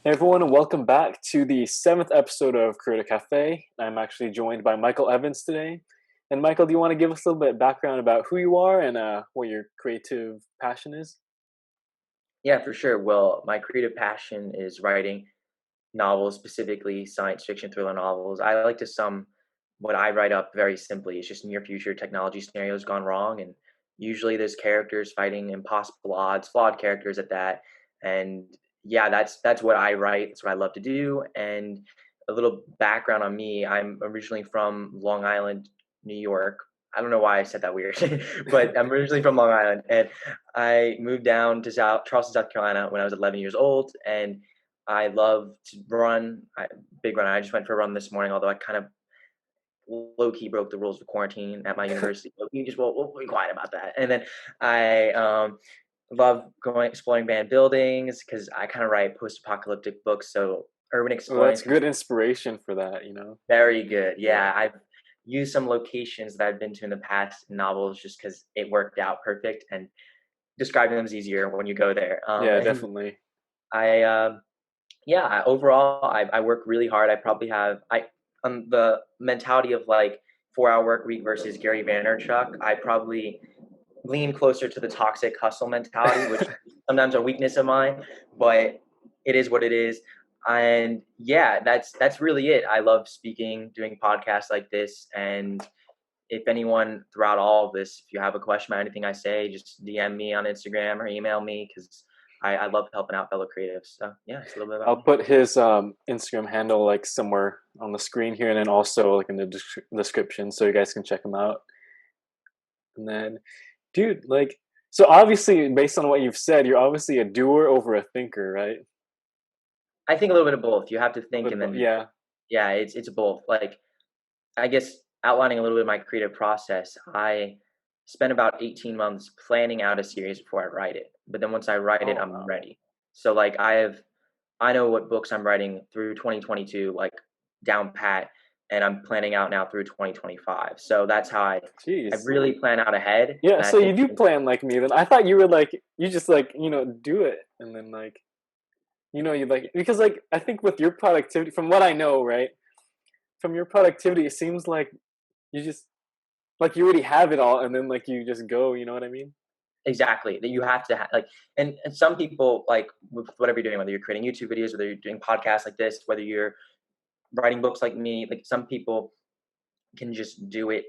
Hey everyone, and welcome back to the seventh episode of Creator Cafe. I'm actually joined by Michael Evans today. And Michael, do you want to give us a little bit of background about who you are and what your creative passion is? Yeah, for sure. Well, my creative passion is writing novels, specifically science fiction thriller novels. I like to sum what I write up very simply. It's just near future technology scenarios gone wrong, and usually there's characters fighting impossible odds, flawed characters at that. And yeah, that's what I write. That's what I love to do. And a little background on me: I'm originally from Long Island, New York. I don't know why I said that weird, but I'm originally from Long Island, and I moved down to Charleston, South Carolina when I was 11 years old, and I love to run. Big run. I just went for a run this morning, although I kind of low key broke the rules of quarantine at my university. So you just we'll be quiet about that. And then I love going exploring band buildings because I kind of write post apocalyptic books. So urban Well, exploring that's things good inspiration for that. very good. Yeah. Yeah, I've used some locations that I've been to in the past in novels just because it worked out perfect and describing them is easier when you go there. Yeah, And definitely. I Yeah, overall, I work really hard. I probably have I on the mentality of like 4-hour work week versus Gary Vaynerchuk. I probably lean closer to the toxic hustle mentality, which sometimes a weakness of mine, but it is what it is. And yeah, that's really it. I love speaking, doing podcasts like this, and if anyone throughout all of this, if you have a question about anything I say, just DM me on Instagram or email me because I love helping out fellow creatives. So yeah, it's a little bit about I'll me. put his Instagram handle like somewhere on the screen here and then also like in the description so you guys can check him out. And then, dude, like, so obviously, based on what you've said, you're obviously a doer over a thinker, right? I think a little bit of both. You have to think, and But then yeah. yeah, it's both. Like I guess outlining a little bit of my creative process, I spent about 18 months planning out a series before I write it. But then once I write it, Oh, I'm wow. ready. So like I know what books I'm writing through 2022, like down pat, and I'm planning out now through 2025. So that's how I Jeez. really plan out ahead, Yeah, and I so you think do plan like me then. I thought you were like you just like, do it and then like you like because like I think with your productivity from what I know, right? From your productivity it seems like you just like you already have it all and then like you just go, you know what I mean? exactly that you have to like, and some people like with whatever you're doing, whether you're creating YouTube videos, whether you're doing podcasts like this, whether you're writing books like me, like some people can just do it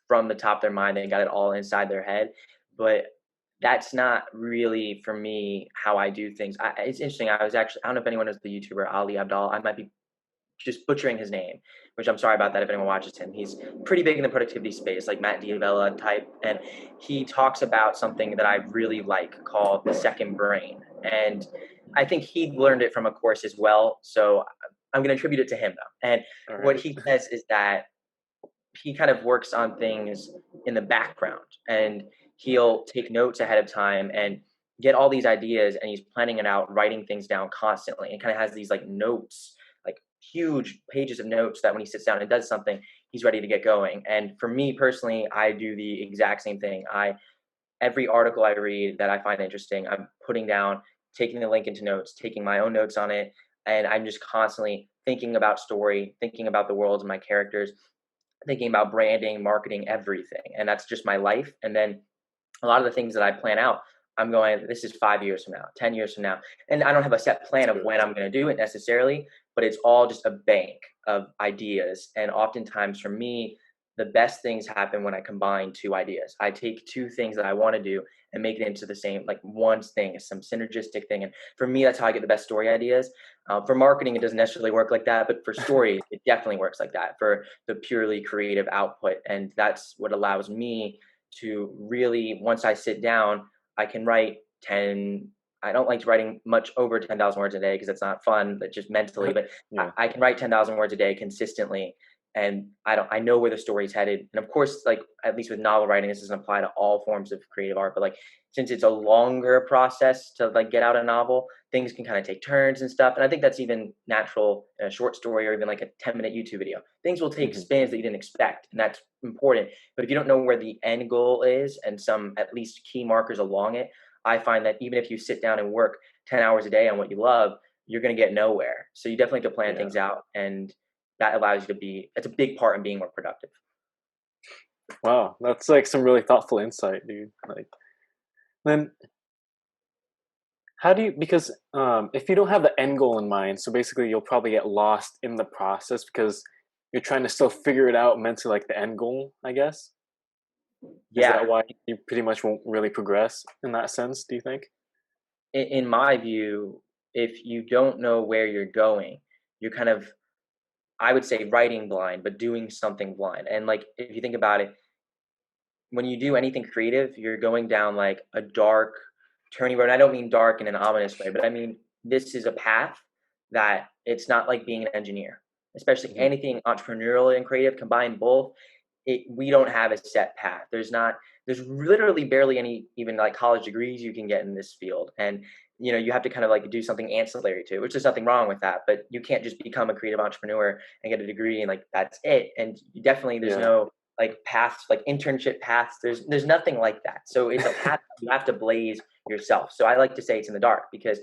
from the top of their mind. They got it all inside their head. But that's not really for me how I do things. It's interesting. I don't know if anyone knows the YouTuber Ali Abdal. I might be just butchering his name, which I'm sorry about that if anyone watches him. He's pretty big in the productivity space, like Matt Diavella type. And he talks about something that I really like called the second brain. And I think he learned it from a course as well. So I'm going to attribute it to him though. And All what right. he says is that he kind of works on things in the background and he'll take notes ahead of time and get all these ideas and he's planning it out, writing things down constantly and kind of has these like notes, like huge pages of notes that when he sits down and does something, he's ready to get going. And for me personally, I do the exact same thing. I Every article I read that I find interesting, I'm putting down, taking the link into notes, taking my own notes on it, and I'm just constantly thinking about story, thinking about the worlds and my characters, thinking about branding, marketing, everything. And that's just my life. And then a lot of the things that I plan out, I'm going, this is 5 years from now, 10 years from now. And I don't have a set That's plan of good. when I'm going to do it necessarily, but it's all just a bank of ideas. And oftentimes for me, the best things happen when I combine two ideas. I take two things that I want to do and make it into the same, like one thing, some synergistic thing. And for me, that's how I get the best story ideas. For marketing, it doesn't necessarily work like that, but for stories, it definitely works like that for the purely creative output. And that's what allows me to really, once I sit down, I can write 10. I don't like writing much over 10,000 words a day because that's not fun, but just mentally. But Yeah. I can write 10,000 words a day consistently, and I know where the story's headed. And of course, like at least with novel writing, this doesn't apply to all forms of creative art. But like since it's a longer process to like get out a novel, things can kind of take turns and stuff. And I think that's even natural in a short story or even like a 10-minute YouTube video. Things will take Hmm. spins that you didn't expect, and that's important. But if you don't know where the end goal is and some at least key markers along it, I find that even if you sit down and work 10 hours a day on what you love, you're going to get nowhere. So you definitely have to plan Yeah. things out, and that allows you to be. It's a big part in being more productive. Wow, that's like some really thoughtful insight, dude. Like, then how do you, because if you don't have the end goal in mind, so basically you'll probably get lost in the process because you're trying to still figure it out mentally, like the end goal, I guess. Is that Yeah, why you pretty much won't really progress in that sense, do you think? in my view, if you don't know where you're going, you're kind of, I would say, writing blind, but doing something blind. And like, if you think about it, when you do anything creative, you're going down like a dark, turning road. I don't mean dark in an ominous way, but I mean this is a path that it's not like being an engineer, especially Mhm. anything entrepreneurial and creative. Combine both, we don't have a set path. There's literally barely any even like college degrees you can get in this field, and you have to kind of like do something ancillary to it, which there's nothing wrong with that, but you can't just become a creative entrepreneur and get a degree and like that's it. And definitely there's Yeah. no like paths, like internship paths. There's nothing like that. So it's a path you have to blaze yourself. So I like to say it's in the dark because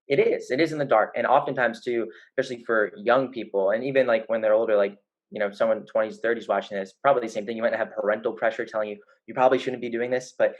it is in the dark. And oftentimes too, especially for young people, and even like when they're older, like someone 20s 30s watching this, probably the same thing. You might have parental pressure telling you you probably shouldn't be doing this, but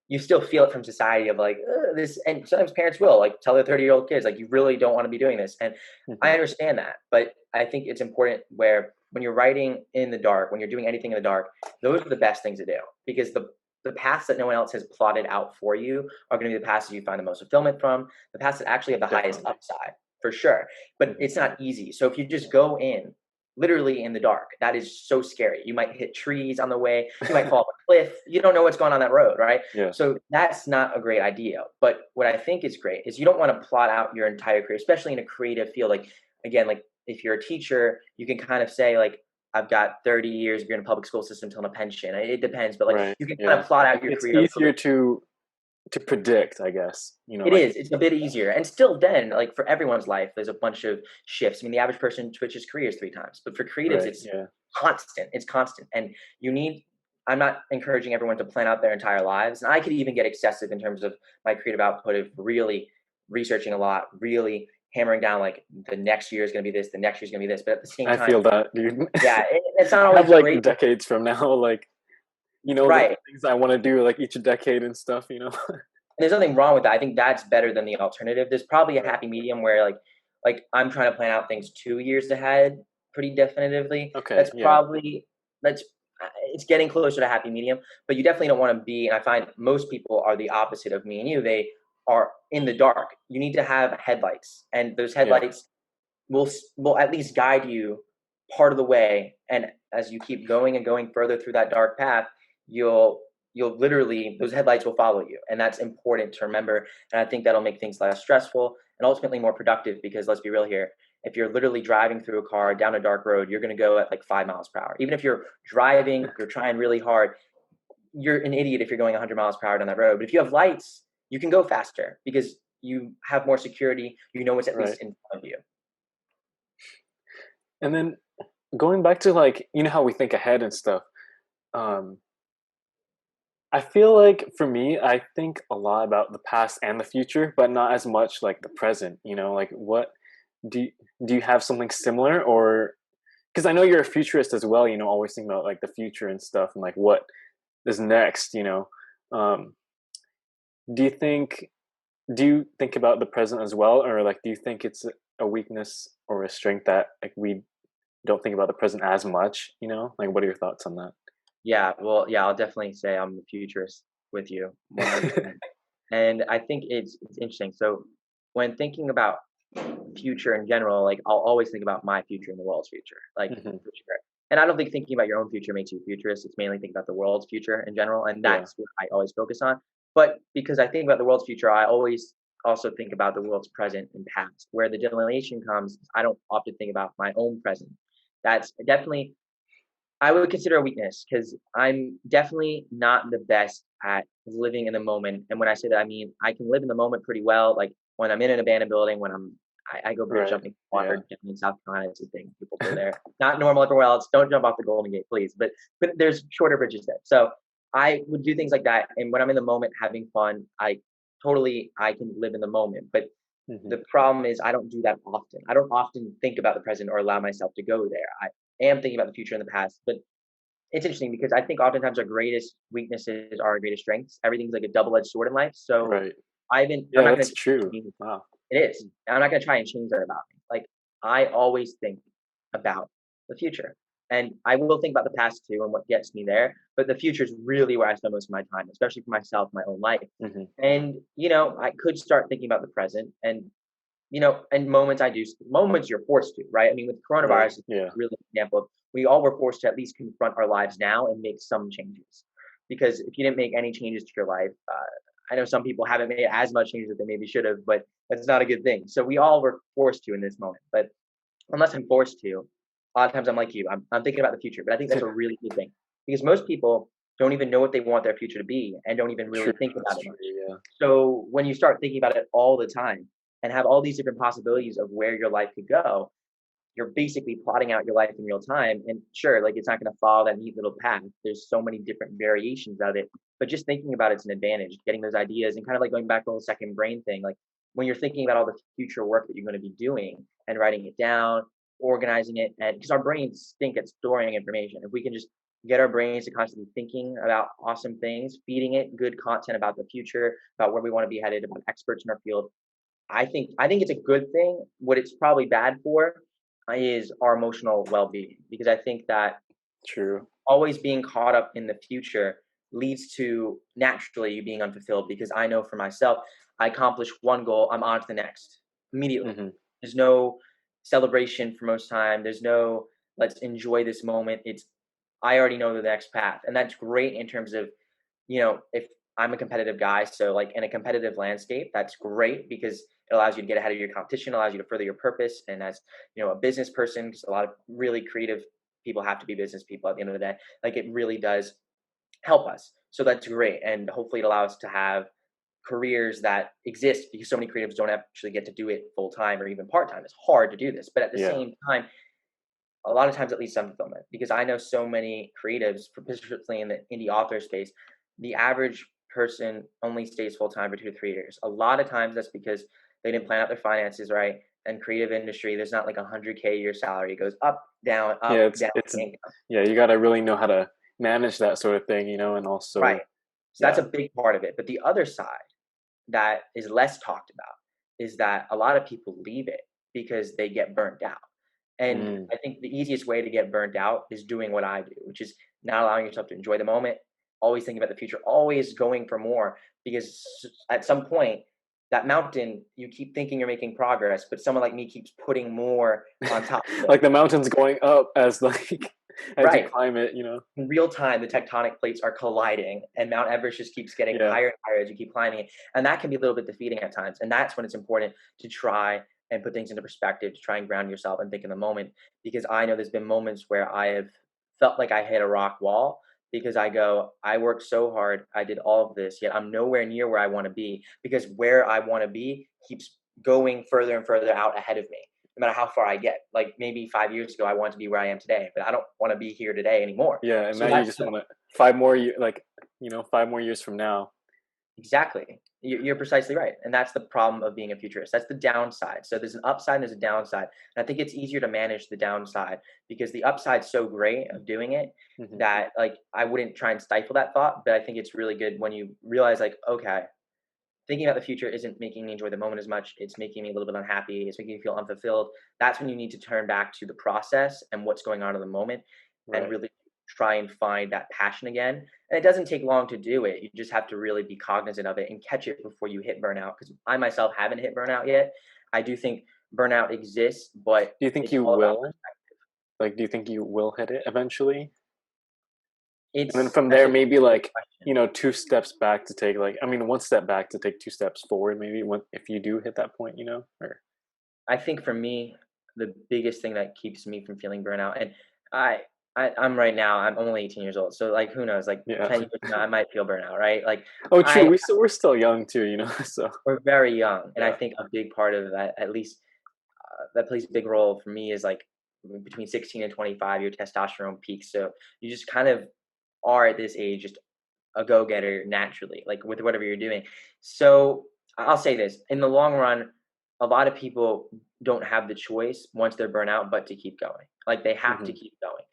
you still feel it from society of like this. And sometimes parents will like tell their 30-year-old kids like you really don't want to be doing this, and I Mhm. understand that. But I think it's important where when you're writing in the dark, when you're doing anything in the dark, those are the best things to do, because the paths that no one else has plotted out for you are going to be the paths that you find the most fulfillment from, the paths that actually have the highest Definitely. upside, for sure. But Mhm. it's not easy. So if you just go in literally in the dark, that is so scary. You might hit trees on the way, you might fall off a cliff, you don't know what's going on that road, right? Yeah. So that's not a great idea. But what I think is great is you don't want to plot out your entire career, especially in a creative field. Like, again, like if you're a teacher, you can kind of say like, I've got 30 years of being in a public school system till a pension. It depends, but like Right. you can kind Yeah. of plot out It, your it's career a little easier bit. to predict, I guess. It Like is. It's a bit easier. And still then, like for everyone's life, there's a bunch of shifts. I mean, the average person switches careers 3 times, but for creatives, right. it's Yeah. constant. It's constant. And you need, I'm not encouraging everyone to plan out their entire lives. And I could even get excessive in terms of my creative output of really researching a lot, really hammering down like the next year is going to be this, the next year is going to be this. But at the same I time, feel that, dude. yeah, it's not I have always like great. decades from now, like the Right. things I want to do, like each decade and stuff. There's nothing wrong with that. I think that's better than the alternative. There's probably a Right. happy medium where like I'm trying to plan out things 2 years ahead pretty definitively. Okay. That's Yeah. probably that's it's getting closer to happy medium, but you definitely don't want to be. And I find most people are the opposite of me and you. They are in the dark. You need to have headlights, and those Yeah. headlights will at least guide you part of the way. And as you keep going and going further through that dark path, you'll you'll literally, those headlights will follow you, and that's important to remember. And I think that'll make things less stressful and ultimately more productive, because let's be real here, if you're literally driving through a car down a dark road, you're going to go at like 5 miles per hour. Even if you're driving, you're trying really hard, you're an idiot if you're going 100 miles per hour down that road. But if you have lights, you can go faster because you have more security, you know what's at Right. least in front of you. And then going back to like how we think ahead and stuff. Um, I feel like for me, I think a lot about the past and the future, but not as much like the present. Like what do you, do you have something similar, or because I know you're a futurist as well. Always thinking about like the future and stuff, and like what is next. Um, do you think do you think about the present as well, or like do you think it's a weakness or a strength that like we don't think about the present as much? Like what are your thoughts on that? Yeah, well, yeah, I'll definitely say I'm the futurist with you 100%. And I think it's interesting. So when thinking about future in general, like I'll always think about my future and the world's future, like Hmm. for sure. And I don't think thinking about your own future makes you a futurist. It's mainly thinking about the world's future in general, and Yeah. that's what I always focus on. But because I think about the world's future, I always also think about the world's present and past. Where the delineation comes, I don't often think about my own present. That's definitely, I would consider a weakness, because I'm definitely not the best at living in the moment. And when I say that, I mean I can live in the moment pretty well. Like when I'm in an abandoned building, when I go bridge Right. jumping Yeah. water down in South Carolina. It's a thing. People go there. Not normal everywhere else. Don't jump off the Golden Gate, please. But there's shorter bridges there. So I would do things like that. And when I'm in the moment having fun, I can live in the moment. But The problem is I don't do that often. I don't often think about the present or allow myself to go there. I am thinking about the future and the past, but it's interesting because I think oftentimes our greatest weaknesses are our greatest strengths. Everything's like a double-edged sword in life. So Right. I'm Yeah, not gonna that's true. Wow. it is. I'm not gonna try and change that about me. Like, I always think about the future. And I will think about the past too and what gets me there, but the future is really where I spend most of my time, especially for myself, my own life. Hmm. And, I could start thinking about the present and, and moments you're forced to, right? I mean, with Right. coronavirus, it's Yeah. really an example of we all were forced to at least confront our lives now and make some changes. Because if you didn't make any changes to your life, I know some people haven't made as much changes as they maybe should have, but that's not a good thing. So we all were forced to in this moment. But unless I'm forced to, a lot of times I'm like you. I'm thinking about the future, but I think that's a really good thing because most people don't even know what they want their future to be and don't even True. really think That's about it true. much. Yeah. So when you start thinking about it all the time and have all these different possibilities of where your life could go, you're basically plotting out your life in real time. And sure, like it's not going to follow that neat little path. There's so many different variations of it. But just thinking about it's an advantage, getting those ideas and kind of like going back to the whole second brain thing. Like when you're thinking about all the future work that you're going to be doing and writing it down, organizing it, and because our brains stink at storing information. If we can just get our brains to constantly thinking about awesome things, feeding it good content about the future, about where we want to be headed, about experts in our field, I think it's a good thing. What it's probably bad for is our emotional well-being because I think that True. always being caught up in the future leads to naturally you being unfulfilled because I know for myself, I accomplish one goal, I'm on to the next immediately. Hmm. There's no celebration for most time. There's no let's enjoy this moment. It's I already know the next path. And that's great in terms of, if I'm a competitive guy, so like in a competitive landscape, that's great because it allows you to get ahead of your competition, allows you to further your purpose. And as a business person, because a lot of really creative people have to be business people at the end of the day, like it really does help us. So that's great. And hopefully it allows us to have careers that exist because so many creatives don't actually get to do it full time or even part time. It's hard to do this. But at the Yeah. same time, a lot of times it leads to some fulfillment because I know so many creatives, particularly in the indie author space, the average person only stays full time for 2 to 3 years. A lot of times that's because they didn't plan out their finances right. And creative industry, there's not like 100K a year salary. It goes Yeah. up, down. Income. Yeah. You got to really know how to manage that sort of thing, and Right. also, So that's yeah. a big part of it. But the other side that is less talked about is that a lot of people leave it because they get burnt out. And Mm. I think the easiest way to get burnt out is doing what I do, which is not allowing yourself to enjoy the moment, always thinking about the future, always going for more. Because at some point, that mountain, you keep thinking you're making progress, but someone like me keeps putting more on top of it. Like the mountain's going up as as you Right. climb it. In real time, the tectonic plates are colliding, and Mount Everest just keeps getting Yeah. higher and higher as you keep climbing it. And that can be a little bit defeating at times. And that's when it's important to try and put things into perspective, to try and ground yourself and think in the moment. Because I know there's been moments where I have felt like I hit a rock wall because I worked so hard, I did all of this, yet I'm nowhere near where I want to be because where I want to be keeps going further and further out ahead of me no matter how far I get. Like maybe 5 years ago, I wanted to be where I am today, but I don't want to be here today anymore. Yeah. And So now you that's just want to 5 more years, 5 more years from now. exactly. You're precisely right. And that's the problem of being a futurist. That's the downside. So there's an upside and there's a downside. And I think it's easier to manage the downside because the upside's so great of doing it Hmm. that like I wouldn't try and stifle that thought. But I think it's really good when you realize like, okay, thinking about the future isn't making me enjoy the moment as much. It's making me a little bit unhappy. It's making me feel unfulfilled. That's when you need to turn back to the process and what's going on in the moment and Right. really try and find that passion again. And it doesn't take long to do it. You just have to really be cognizant of it and catch it before you hit burnout. Because I myself haven't hit burnout yet. I do think burnout exists, but Do you think it's you all about will? Do you think you will hit it eventually? And then it's from that's there, a maybe good question. 2 steps back to take one step back to take 2 steps forward. Maybe when if you do hit that point, or I think for me, the biggest thing that keeps me from feeling burnout, and I, I'm right now, I'm only 18 years old, so like who knows, like yeah. 10 years from now, I might feel burnout, right? Like Oh, true. I, We're still young too, so we're very young, and I yeah. think a big part of that, at least that plays a big role for me, is like between 16 and 25, your testosterone peaks, so you just kind of are at this age just a go-getter naturally, like with whatever you're doing. So I'll say this: in the long run, a lot of people don't have the choice once they're burnt out, but to keep going. Like they have to Hmm. keep going.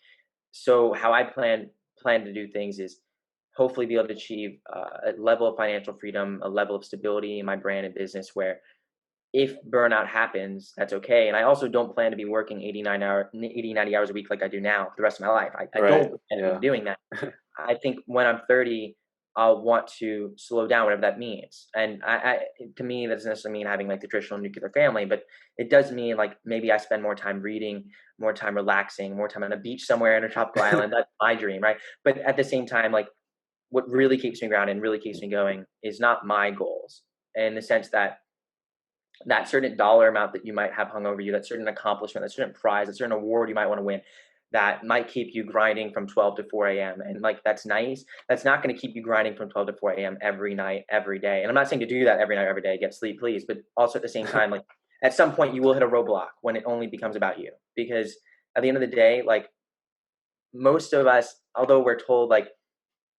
So how I plan to do things is hopefully be able to achieve a level of financial freedom, a level of stability in my brand and business where if burnout happens, that's okay. And I also don't plan to be working 90 hours a week like I do now for the rest of my life. I Right. don't plan to be Yeah. doing that. I think when I'm 30, I'll want to slow down, whatever that means. And to me, that doesn't necessarily mean having like the traditional nuclear family, but it does mean like maybe I spend more time reading, more time relaxing, more time on a beach somewhere in a tropical island. That's my dream, right? But at the same time, like what really keeps me grounded and really keeps me going is not my goals, in the sense that that certain dollar amount that you might have hung over you, that certain accomplishment, that certain prize, that certain award you might want to win, that might keep you grinding from 12 to 4 a.m. And like, that's nice. That's not going to keep you grinding from 12 to 4 a.m. every night, every day. And I'm not saying to do that every night, every day, get sleep, please. But also at the same time, like at some point you will hit a roadblock when it only becomes about you. Because at the end of the day, like most of us, although we're told like,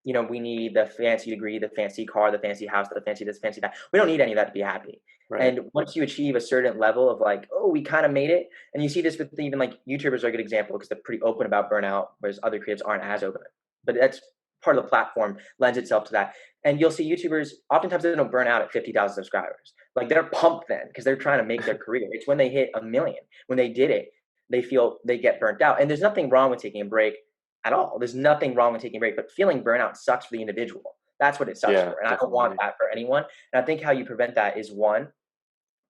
we need the fancy degree, the fancy car, the fancy house, the fancy this, fancy that. We don't need any of that to be happy. Right. And once you achieve a certain level of like, oh, we kind of made it, and you see this with even like YouTubers are a good example because they're pretty open about burnout, whereas other creatives aren't as open. But that's part of the platform lends itself to that. And you'll see YouTubers oftentimes they don't burn out at 50,000 subscribers. Like they're pumped then because they're trying to make their career. It's when they hit a million, when they did it, they feel they get burnt out. And there's nothing wrong with taking a break at all. There's nothing wrong with taking a break, but feeling burnout sucks for the individual. That's what it sucks Yeah, for. And I don't want definitely. that for anyone. And I think how you prevent that is one,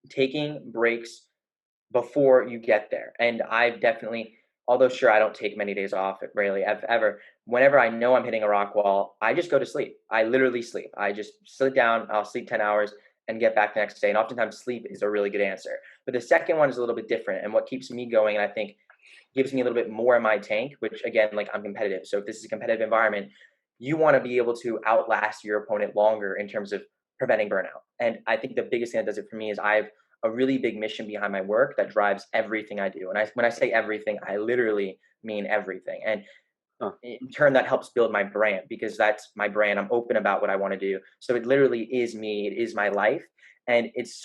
taking breaks before you get there. And I've definitely, although sure, I don't take many days off, rarely, ever. Whenever I know I'm hitting a rock wall, I just go to sleep. I literally sleep. I just sit down, I'll sleep 10 hours and get back the next day. And oftentimes sleep is a really good answer. But the second one is a little bit different. And what keeps me going, and I think gives me a little bit more in my tank, which again, like I'm competitive. So if this is a competitive environment, you want to be able to outlast your opponent longer in terms of preventing burnout. And I think the biggest thing that does it for me is I have a really big mission behind my work that drives everything I do. And when I say everything, I literally mean everything. And Huh. in turn, that helps build my brand because that's my brand. I'm open about what I want to do. So it literally is me. It is my life. And it's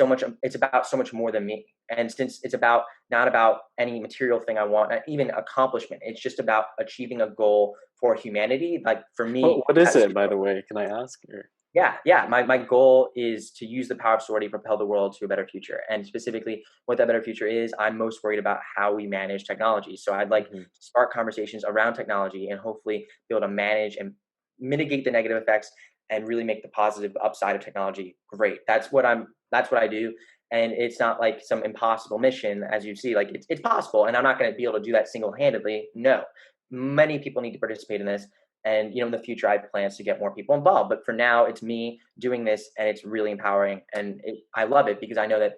about so much more than me. And since it's not about any material thing I want, not even accomplishment, it's just about achieving a goal for humanity. Like for me, What is that's it, by the way? Can I ask? Or yeah. My goal is to use the power of story to propel the world to a better future. And specifically, what that better future is, I'm most worried about how we manage technology. So I'd like to Mhm. spark conversations around technology and hopefully be able to manage and mitigate the negative effects and really make the positive upside of technology great. That's what I do. And it's not like some impossible mission, as you see. Like it's possible, and I'm not going to be able to do that single handedly. No, many people need to participate in this, and in the future I have plans to get more people involved, but for now it's me doing this and it's really empowering, and I love it because I know that,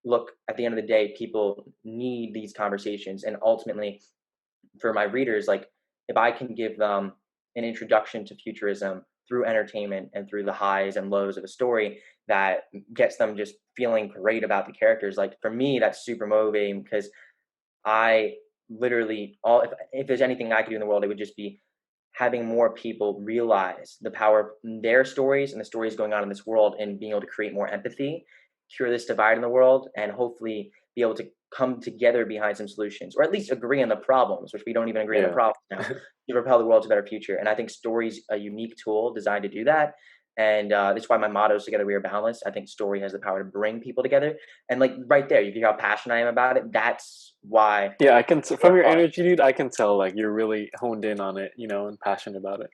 look, at the end of the day people need these conversations, and ultimately for my readers, like if I can give them an introduction to futurism through entertainment and through the highs and lows of a story that gets them just feeling great about the characters, like for me that's super motivating because I literally all if there's anything I could do in the world, it would just be having more people realize the power of their stories and the stories going on in this world and being able to create more empathy, cure this divide in the world, and hopefully be able to come together behind some solutions, or at least agree on the problems, which we don't even agree on the Yeah. problems now, to propel the world to a better future. And I think story's a unique tool designed to do that. And that's why my motto is "Together we are boundless." I think story has the power to bring people together. And like right there, you hear how passionate I am about it. That's why Yeah, I can I from work your hard. energy, dude. I can tell like you're really honed in on it, and passionate about it.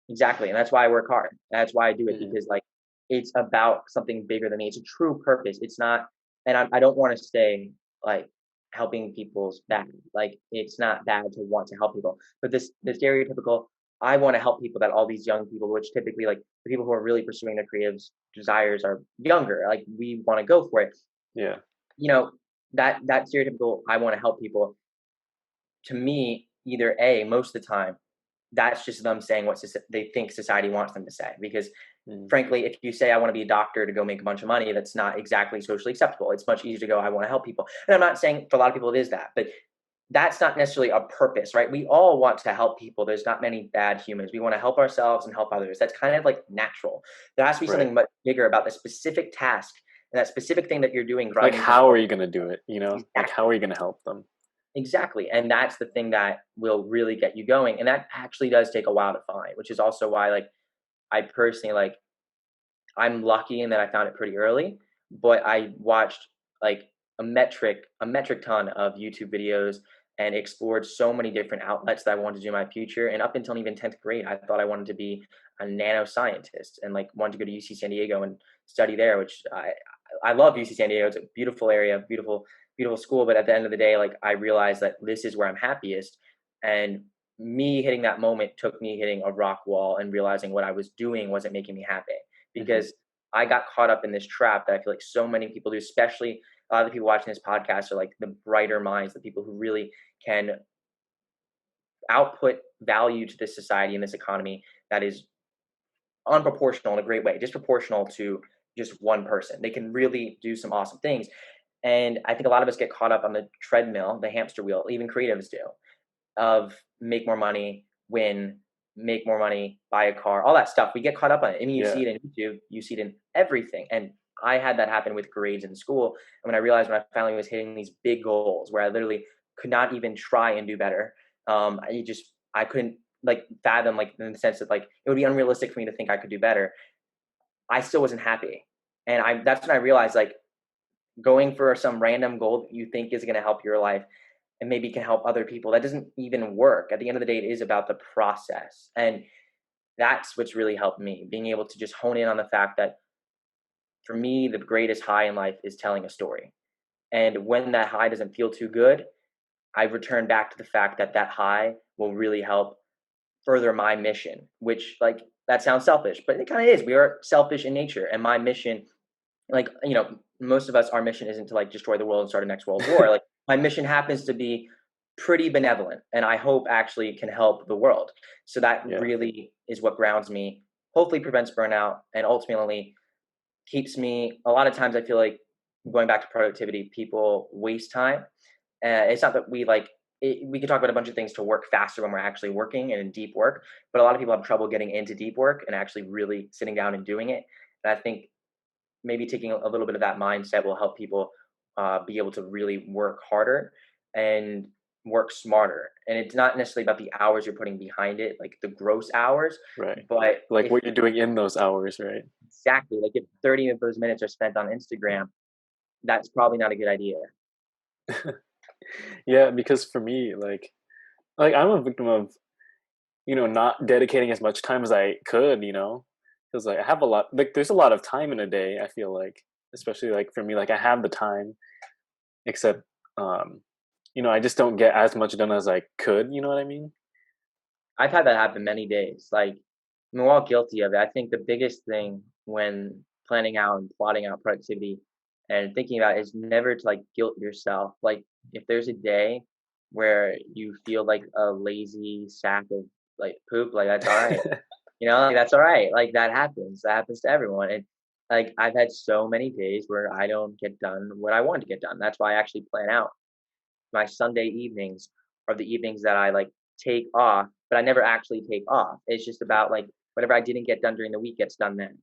Exactly, and that's why I work hard. That's why I do it Hmm. because, like, it's about something bigger than me. It's a true purpose. It's not, and I don't want to say like helping people's bad. Like, it's not bad to want to help people, but the stereotypical. I want to help people, that all these young people, which typically like the people who are really pursuing their creative desires are younger. Like we want to go for it. Yeah. You know that stereotypical. I want to help people. To me, either a most of the time that's just them saying what they think society wants them to say. Because, Mm. frankly, if you say I want to be a doctor to go make a bunch of money, that's not exactly socially acceptable. It's much easier to go, I want to help people. And I'm not saying for a lot of people it is that, but that's not necessarily a purpose, right? We all want to help people. There's not many bad humans. We want to help ourselves and help others. That's kind of like natural. There has to be Right. something much bigger about the specific task and that specific thing that you're doing, Like, grinding how are control. you gonna do it? You know, like, how Exactly. are you gonna help them? Exactly. And that's the thing that will really get you going. And that actually does take a while to find, which is also why like I personally like I'm lucky in that I found it pretty early, but I watched like a metric ton of YouTube videos and explored so many different outlets that I wanted to do in my future. And up until even 10th grade, I thought I wanted to be a nanoscientist and like wanted to go to UC San Diego and study there, which I love UC San Diego. It's a beautiful area, beautiful school. But at the end of the day, like I realized that this is where I'm happiest. And me hitting that moment took me hitting a rock wall and realizing what I was doing wasn't making me happy Hmm. because I got caught up in this trap that I feel like so many people do, especially a lot of the people watching this podcast are like the brighter minds, the people who really can output value to this society and this economy that is unproportional in a great way, disproportional to just one person. They can really do some awesome things. And I think a lot of us get caught up on the treadmill, the hamster wheel, even creatives do, of make more money, win, make more money, buy a car, all that stuff. We get caught up on it. I mean, you see Yeah. it in YouTube, you see it in everything. And I had that happen with grades in school. And when I realized when I finally was hitting these big goals where I literally could not even try and do better, I couldn't like fathom like in the sense that like it would be unrealistic for me to think I could do better. I still wasn't happy. And that's when I realized like going for some random goal that you think is going to help your life and maybe can help other people, that doesn't even work. At the end of the day, it is about the process. And that's what's really helped me, being able to just hone in on the fact that for me, the greatest high in life is telling a story. And when that high doesn't feel too good, I return back to the fact that that high will really help further my mission, which like that sounds selfish, but it kind of is. We are selfish in nature. And my mission, like, most of us, our mission isn't to like destroy the world and start a next world war. Like my mission happens to be pretty benevolent and I hope actually can help the world. So that Yeah. really is what grounds me, hopefully prevents burnout and ultimately keeps me a lot of times I feel like going back to productivity, people waste time. It's not that we can talk about a bunch of things to work faster when we're actually working and in deep work, but a lot of people have trouble getting into deep work and actually really sitting down and doing it. And I think maybe taking a little bit of that mindset will help people be able to really work harder and work smarter. And it's not necessarily about the hours you're putting behind it, like the gross hours, Right. but Like if what you're doing in those hours, right? exactly like if 30 of those minutes are spent on Instagram, that's probably not a good idea. Yeah, because for me, like I'm a victim of, not dedicating as much time as I could, because like I have a lot, like there's a lot of time in a day. I feel like, especially like for me, like I have the time, except, um, I just don't get as much done as I could. You know what I mean? I've had that happen many days. Like, I mean, we're all guilty of it. I think the biggest thing when planning out and plotting out productivity and thinking about it is never to like guilt yourself. Like, if there's a day where you feel like a lazy sack of like poop, like that's all right. Like that's all right. Like that happens. That happens to everyone. And like I've had so many days where I don't get done what I want to get done. That's why I actually plan out my Sunday evenings are the evenings that I like take off, but I never actually take off. It's just about like whatever I didn't get done during the week gets done then.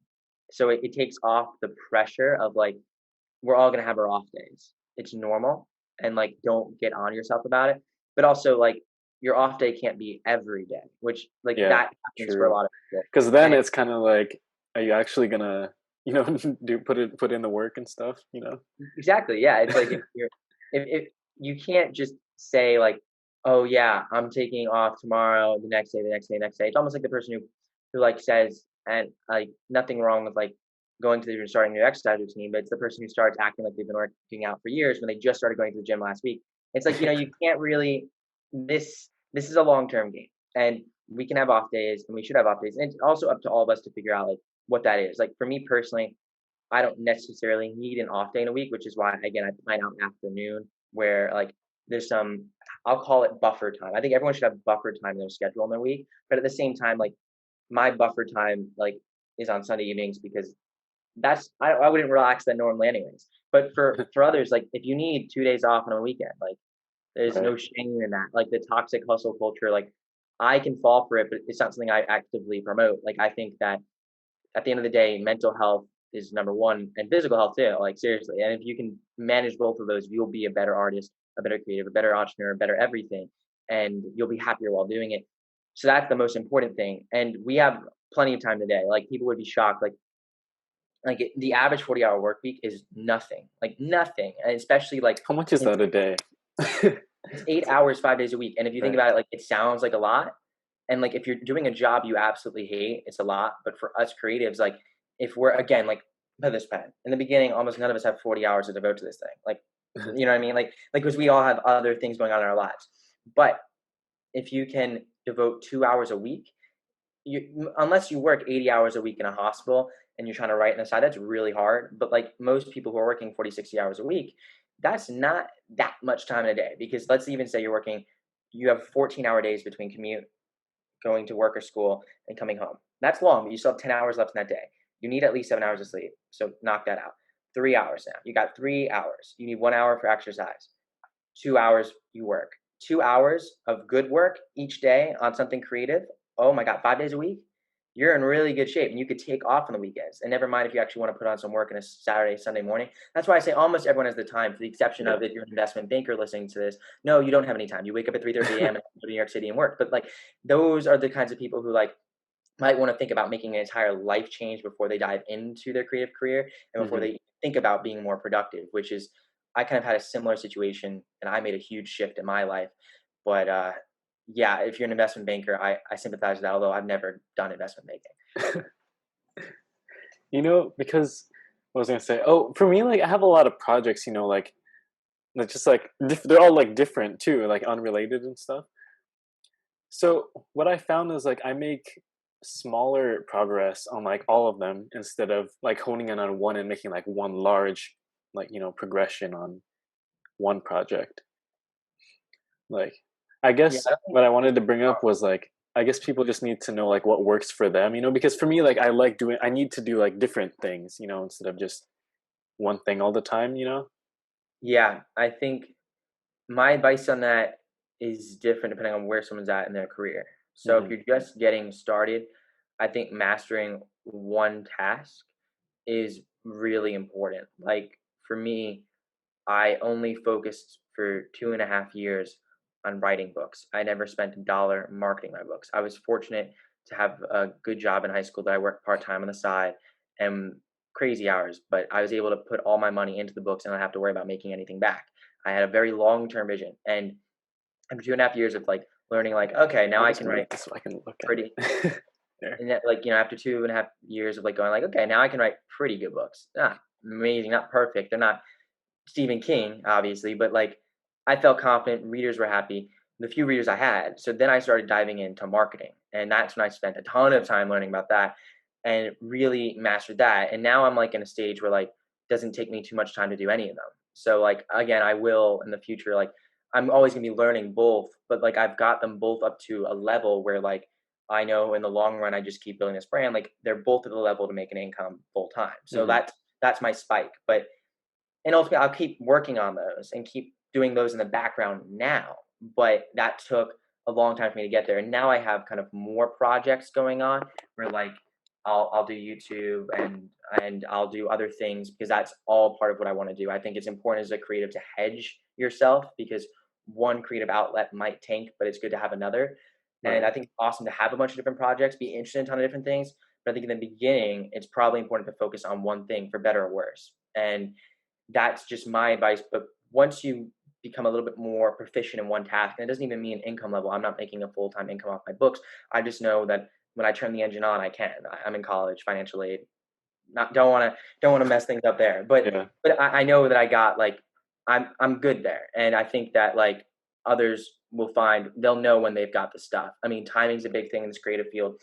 So it takes off the pressure of like we're all gonna have our off days. It's normal and like don't get on yourself about it. But also like your off day can't be every day, which like Yeah, that happens for a true. lot of people. Because then And it's kind of like, are you actually gonna, do put in the work and stuff? exactly, yeah. It's like if you can't just say like, "Oh yeah, I'm taking off tomorrow, the next day, the next day, next day." It's almost like the person who like says, and like nothing wrong with like going to the gym and starting a new exercise routine, but it's the person who starts acting like they've been working out for years when they just started going to the gym last week. It's like you can't really this is a long term game, and we can have off days, and we should have off days, and it's also up to all of us to figure out like what that is. Like for me personally, I don't necessarily need an off day in a week, which is why again I plan out afternoon where like there's some I'll call it buffer time. I think everyone should have buffer time in their schedule in their week, but at the same time, like my buffer time like is on Sunday evenings because I wouldn't relax that normally anyways. But for others, like if you need 2 days off on a weekend, like there's Right. no shame in that. Like the toxic hustle culture, like I can fall for it, but it's not something I actively promote. Like I think that at the end of the day, mental health is number one, and physical health too. Like seriously, and if you can manage both of those, you'll be a better artist, a better creative, a better entrepreneur, a better everything, and you'll be happier while doing it. So that's the most important thing. And we have plenty of time today. Like people would be shocked. The average 40-hour work week is nothing, like nothing, and especially like How much is in, that a day? it's 8 hours, 5 days a week. And if you think Right. about it, like it sounds like a lot. And like if you're doing a job you absolutely hate, it's a lot. But for us creatives, like if we're again like put this pen in the beginning, almost none of us have 40 hours to devote to this thing. Like you know what I mean? Like because we all have other things going on in our lives. But if you can devote 2 hours a week, unless you work 80 hours a week in a hospital and you're trying to write on the side, that's really hard. But like most people who are working 40, 60 hours a week, that's not that much time in a day. Because let's even say you have 14-hour days between commute, going to work or school, and coming home. That's long, but you still have 10 hours left in that day. You need at least 7 hours of sleep. So knock that out. 3 hours now. You got 3 hours. You need 1 hour for exercise. 2 hours you work. 2 hours of good work each day on something creative. Oh my God, 5 days a week, you're in really good shape, and you could take off on the weekends. And never mind if you actually want to put on some work on a Saturday, Sunday morning. That's why I say almost everyone has the time, for the exception Yeah. of if you're an investment banker listening to this. No, you don't have any time. You wake up at 3:30 a.m. and go to New York City and work. But like those are the kinds of people who like might want to think about making an entire life change before they dive into their creative career and before Hmm. they think about being more productive, which is I kind of had a similar situation and I made a huge shift in my life. But yeah, if you're an investment banker, I sympathize with that, although I've never done investment banking. Because what was I gonna say? Oh, for me, like I have a lot of projects. Like that just like they're all like different too, like unrelated and stuff. So what I found is like I make smaller progress on like all of them instead of like honing in on one and making like one large like progression on one project. Like I Yeah, guess I don't think, what I wanted to bring up was like I guess people just need to know like what works for them, because for me like I need to do like different things, instead of just one thing all the time. yeah, I think my advice on that is different depending on where someone's at in their career. So if Hmm. you're just getting started, I think mastering one task is really important. Like for me, I only focused for 2.5 years on writing books. I never spent a dollar marketing my books. I was fortunate to have a good job in high school that I worked part time on the side and crazy hours, but I was able to put all my money into the books and not have to worry about making anything back. I had a very long term vision. And after 2.5 years of like learning, like, okay, now I'll I just can move write this so I can look at pretty, it. There. and that, like, after 2.5 years of like going, like, okay, now I can write pretty good books. Not amazing, not perfect. They're not Stephen King, obviously, but like I felt confident, readers were happy, the few readers I had. So then I started diving into marketing. And that's when I spent a ton of time learning about that and really mastered that. And now I'm like in a stage where like it doesn't take me too much time to do any of them. So like again, I will in the future, like I'm always gonna be learning both, but like I've got them both up to a level where like I know in the long run I just keep building this brand, like they're both at the level to make an income full time. So Hmm. that's my spike. But and ultimately I'll keep working on those and keep doing those in the background now. But that took a long time for me to get there. And now I have kind of more projects going on where like I'll do YouTube and I'll do other things because that's all part of what I want to do. I think it's important as a creative to hedge yourself because one creative outlet might tank, but it's good to have another. And Right. I think it's awesome to have a bunch of different projects, be interested in a ton of different things. But I think in the beginning, it's probably important to focus on one thing for better or worse. And that's just my advice. But once you become a little bit more proficient in one task, and it doesn't even mean income level. I'm not making a full time income off my books. I just know that when I turn the engine on, I can. I'm in college, financial aid. Not don't want to mess things up there. Yeah. But I know that I got like I'm good there, and I think that like others will find they'll know when they've got the stuff. I mean, timing's a big thing in this creative field.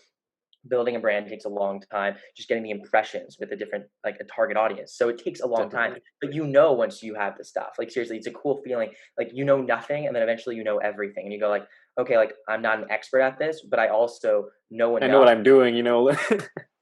Building a brand takes a long time, just getting the impressions with a different like a target audience, so it takes a long time, Definitely. but once you have the stuff, like seriously, it's a cool feeling, like nothing and then eventually everything and you go like, okay, like I'm not an expert at this, but I also know I know what enough. I'm doing.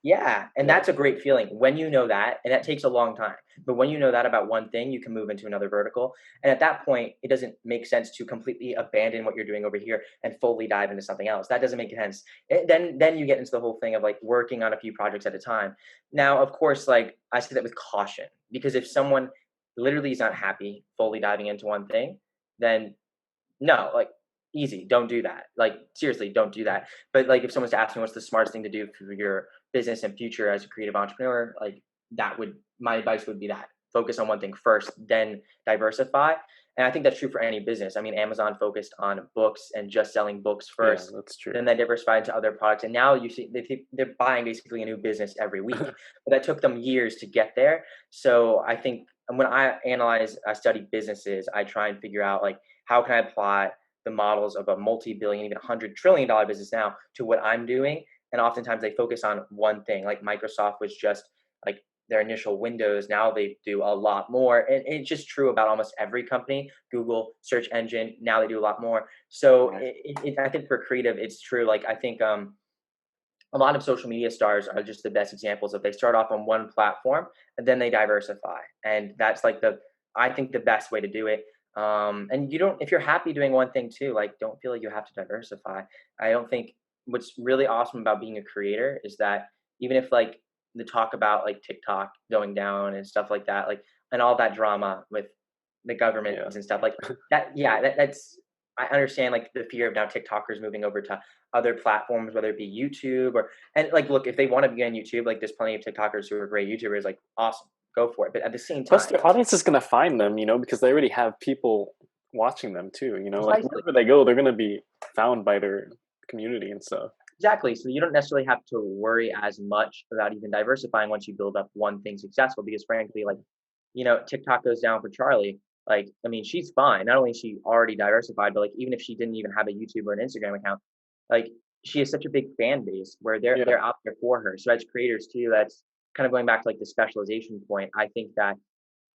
Yeah, and Yeah. that's a great feeling when you know that, and that takes a long time. But when you know that about one thing, you can move into another vertical. And at that point, it doesn't make sense to completely abandon what you're doing over here and fully dive into something else. That doesn't make sense. Then you get into the whole thing of like working on a few projects at a time. Now, of course, like I say that with caution because if someone literally is not happy fully diving into one thing, then no, like easy, don't do that. Like seriously, don't do that. But like if someone's asking what's the smartest thing to do for your business and future as a creative entrepreneur, like that would my advice would be that focus on one thing first, then diversify. And I think that's true for any business. I mean, Amazon focused on books and just selling books Yeah, first, that's true. then they diversified into other products. And now you see they're buying basically a new business every week. But that took them years to get there. So I think when I study businesses, I try and figure out like how can I apply the models of a multi-billion, even $100 trillion business now to what I'm doing. And oftentimes they focus on one thing. Like Microsoft was just like their initial Windows. Now they do a lot more. And it's just true about almost every company. Google search engine. Now they do a lot more. So Right. I think for creative, it's true. Like I think a lot of social media stars are just the best examples of they start off on one platform and then they diversify. And that's like I think the best way to do it. And you don't, if you're happy doing one thing too, like don't feel like you have to diversify. I don't think what's really awesome about being a creator is that even if like the talk about like TikTok going down and stuff like that, like, and all that drama with the Yeah. governments and stuff like that, yeah, that's, I understand like the fear of now TikTokers moving over to other platforms, whether it be YouTube or, and like, look, if they want to be on YouTube, like there's plenty of TikTokers who are great YouTubers, like awesome, go for it. But at the same Plus, time, their audience is gonna find them, because they already have people watching them too. Like precisely, wherever they go, they're gonna be found by their community and stuff. exactly. So you don't necessarily have to worry as much about even diversifying once you build up one thing successful, because frankly, like, TikTok goes down for Charlie. Like, I mean, she's fine. Not only is she already diversified, but like even if she didn't even have a YouTube or an Instagram account, like she has such a big fan base where Yeah. they're out there for her. So as creators too, that's kind of going back to like the specialization point. I think that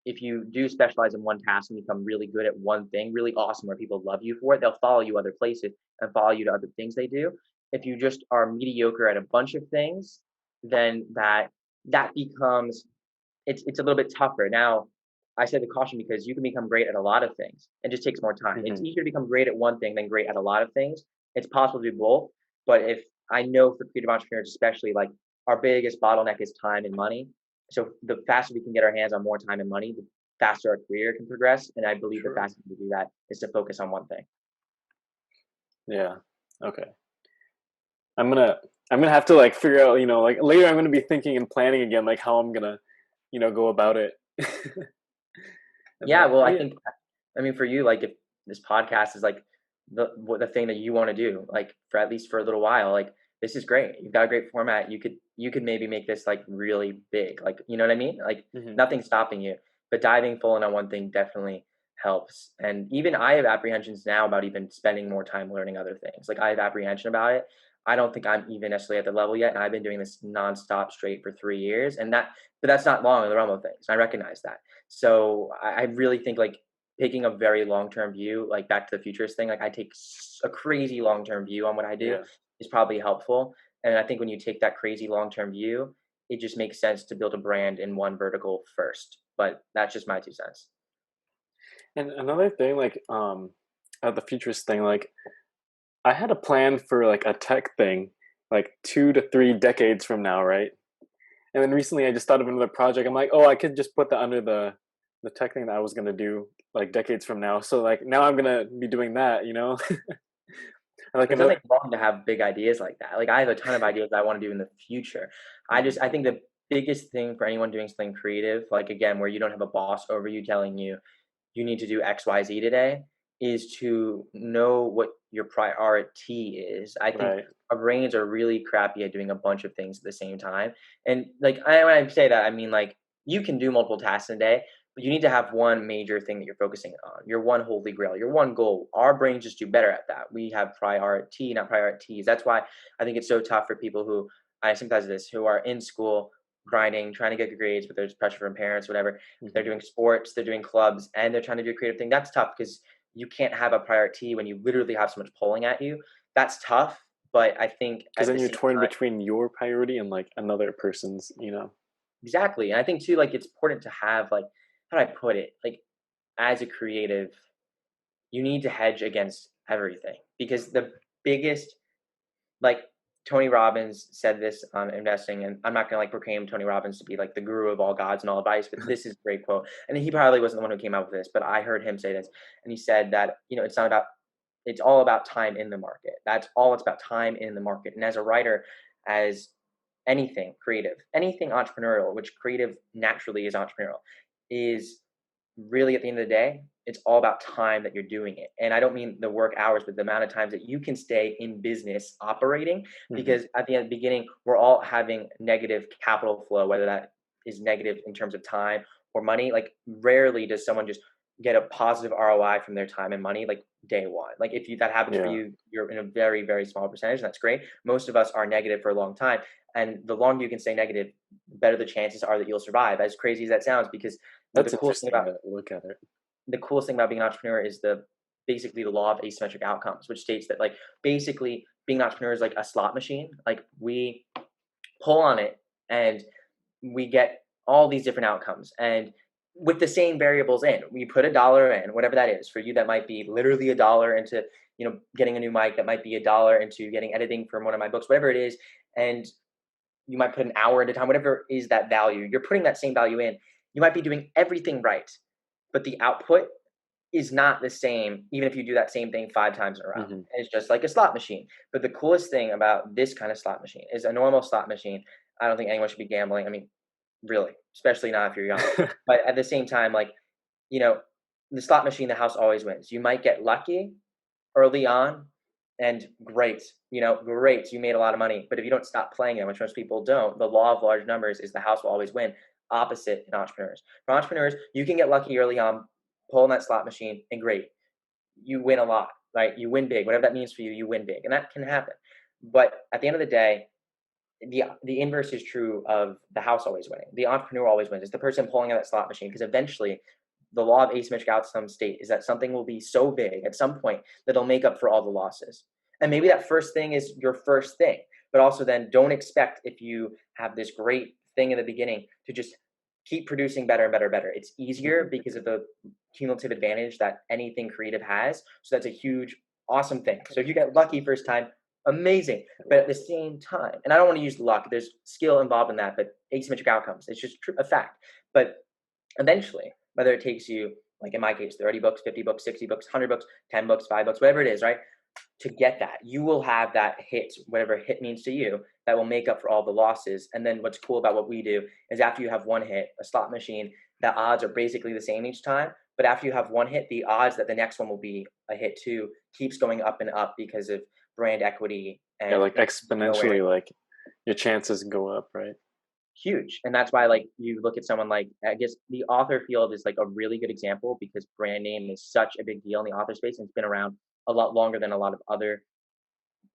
if you do specialize in one task and become really good at one thing, really awesome, where people love you for it, they'll follow you other places and follow you to other things they do. If you just are mediocre at a bunch of things, then that becomes it's a little bit tougher. Now, I said the caution because you can become great at a lot of things. It just takes more time. It's Hmm. easier to become great at one thing than great at a lot of things. It's possible to do both, but if I know for creative entrepreneurs, especially, like our biggest bottleneck is time and money. So the faster we can get our hands on more time and money, the faster our career can progress. And I believe the True. fastest way to do that is to focus on one thing. Yeah. Okay. I'm gonna I'm gonna have to like figure out, like later I'm gonna be thinking and planning again, like how I'm gonna, go about it. And Yeah, then well, I yeah, think, I mean, for you, like if this podcast is like the thing that you want to do, like for at least for a little while, like this is great. You've got a great format. You could maybe make this like really big. Like, you know what I mean? Like hmm nothing's stopping you. But diving full in on one thing definitely helps. And even I have apprehensions now about even spending more time learning other things. Like I have apprehension about it. I don't think I'm even necessarily at the level yet. And I've been doing this nonstop straight for 3 years. But that's not long in the realm of things. I recognize that. So I really think like taking a very long-term view, like Back to the Futurist thing, like I take a crazy long-term view on what I do yeah. is probably helpful. And I think when you take that crazy long-term view, it just makes sense to build a brand in one vertical first. But that's just my 2 cents. And another thing, like the futurist thing, like I had a plan for like a tech thing, like 2 to 3 decades from now, right? And then recently I just thought of another project. I'm like, oh, I could just put that under the tech thing that I was gonna do like decades from now. So like now I'm gonna be doing that. Like There's another. nothing wrong to have big ideas like that. Like I have a ton of ideas that I want to do in the future. Mhm. I think the biggest thing for anyone doing something creative, like again, where you don't have a boss over you telling you you need to do XYZ today, is to know what your priority is. I think Right. our brains are really crappy at doing a bunch of things at the same time. And like when I say that, I mean like you can do multiple tasks in a day, but you need to have one major thing that you're focusing on, your one holy grail, your one goal. Our brains just do better at that. We have priority, not priorities. That's why I think it's so tough for people who, I sympathize with this, who are in school grinding, trying to get good grades, but there's pressure from parents, whatever. They're Mhm. doing sports, they're doing clubs, and they're trying to do a creative thing. That's tough because you can't have a priority when you literally have so much pulling at you. That's tough, But I think Because at then the you're same torn time, between your priority and like another person's, exactly. And I think too, like it's important to have like, how do I put it? Like as a creative, you need to hedge against everything because the biggest, like Tony Robbins said this on investing, and I'm not gonna like proclaim Tony Robbins to be like the guru of all gods and all advice, but this is a great quote. And he probably wasn't the one who came up with this, but I heard him say this, and he said that it's not about, it's all about time in the market. That's all it's about, time in the market. And as a writer, as anything creative, anything entrepreneurial, which creative naturally is entrepreneurial, is really at the end of the day, it's all about time that you're doing it. And I don't mean the work hours, but the amount of times that you can stay in business operating. hmm Because at the beginning, we're all having negative capital flow, whether that is negative in terms of time or money. Like rarely does someone just get a positive ROI from their time and money like day one. Like if that happens for yeah, you, you're in a very, very small percentage. And that's great. Most of us are negative for a long time. And the longer you can stay negative, the better the chances are that you'll survive. As crazy as that sounds, because the that's coolest thing interesting about to look at it. being an entrepreneur is the basically the law of asymmetric outcomes, which states that like basically being an entrepreneur is like a slot machine. Like we pull on it and we get all these different outcomes. And with the same variables in, we put $1 in, whatever that is. For you, that might be literally $1 into, getting a new mic. That might be $1 into getting editing from one of my books, whatever it is. And you might put an hour at a time, whatever is that value. You're putting that same value in. You might be doing everything right, but the output is not the same, even if you do that same thing 5 times in a row. hmm It's just like a slot machine. But the coolest thing about this kind of slot machine is a normal slot machine. I don't think anyone should be gambling. I mean, really, especially not if you're young. But at the same time, like, you know, the slot machine, the house always wins. You might get lucky early on and great, great, you made a lot of money. But if you don't stop playing them, which most people don't, the law of large numbers is the house will always win. Opposite in entrepreneurs. For entrepreneurs, you can get lucky early on, pull in that slot machine, and great, you win a lot, right? You win big, whatever that means for you, you win big, and that can happen. But at the end of the day, the inverse is true of the house always winning. The entrepreneur always wins. It's the person pulling out that slot machine because eventually the law of asymmetric outcome state is that something will be so big at some point that it'll make up for all the losses. And maybe that first thing is your first thing, but also then don't expect if you have this great thing in the beginning to just keep producing better and better and better. It's easier hmm because of the cumulative advantage that anything creative has. So that's a huge, awesome thing. So if you get lucky first time, amazing. But at the same time, and I don't want to use luck, there's skill involved in that, but asymmetric outcomes, it's just a fact. But eventually, whether it takes you, like in my case, 30 books, 50 books, 60 books, 100 books, 10 books, 5 books, whatever it is, right? To get that, you will have that hit, whatever hit means to you, that will make up for all the losses. And then what's cool about what we do is after you have one hit, a slot machine, the odds are basically the same each time. But after you have one hit, the odds that the next one will be a hit too keeps going up and up because of brand equity Yeah, and like awareness. exponentially, like your chances go up, right? Huge. And that's why like you look at someone like, I guess the author field is like a really good example because brand name is such a big deal in the author space and it's been around a lot longer than a lot of other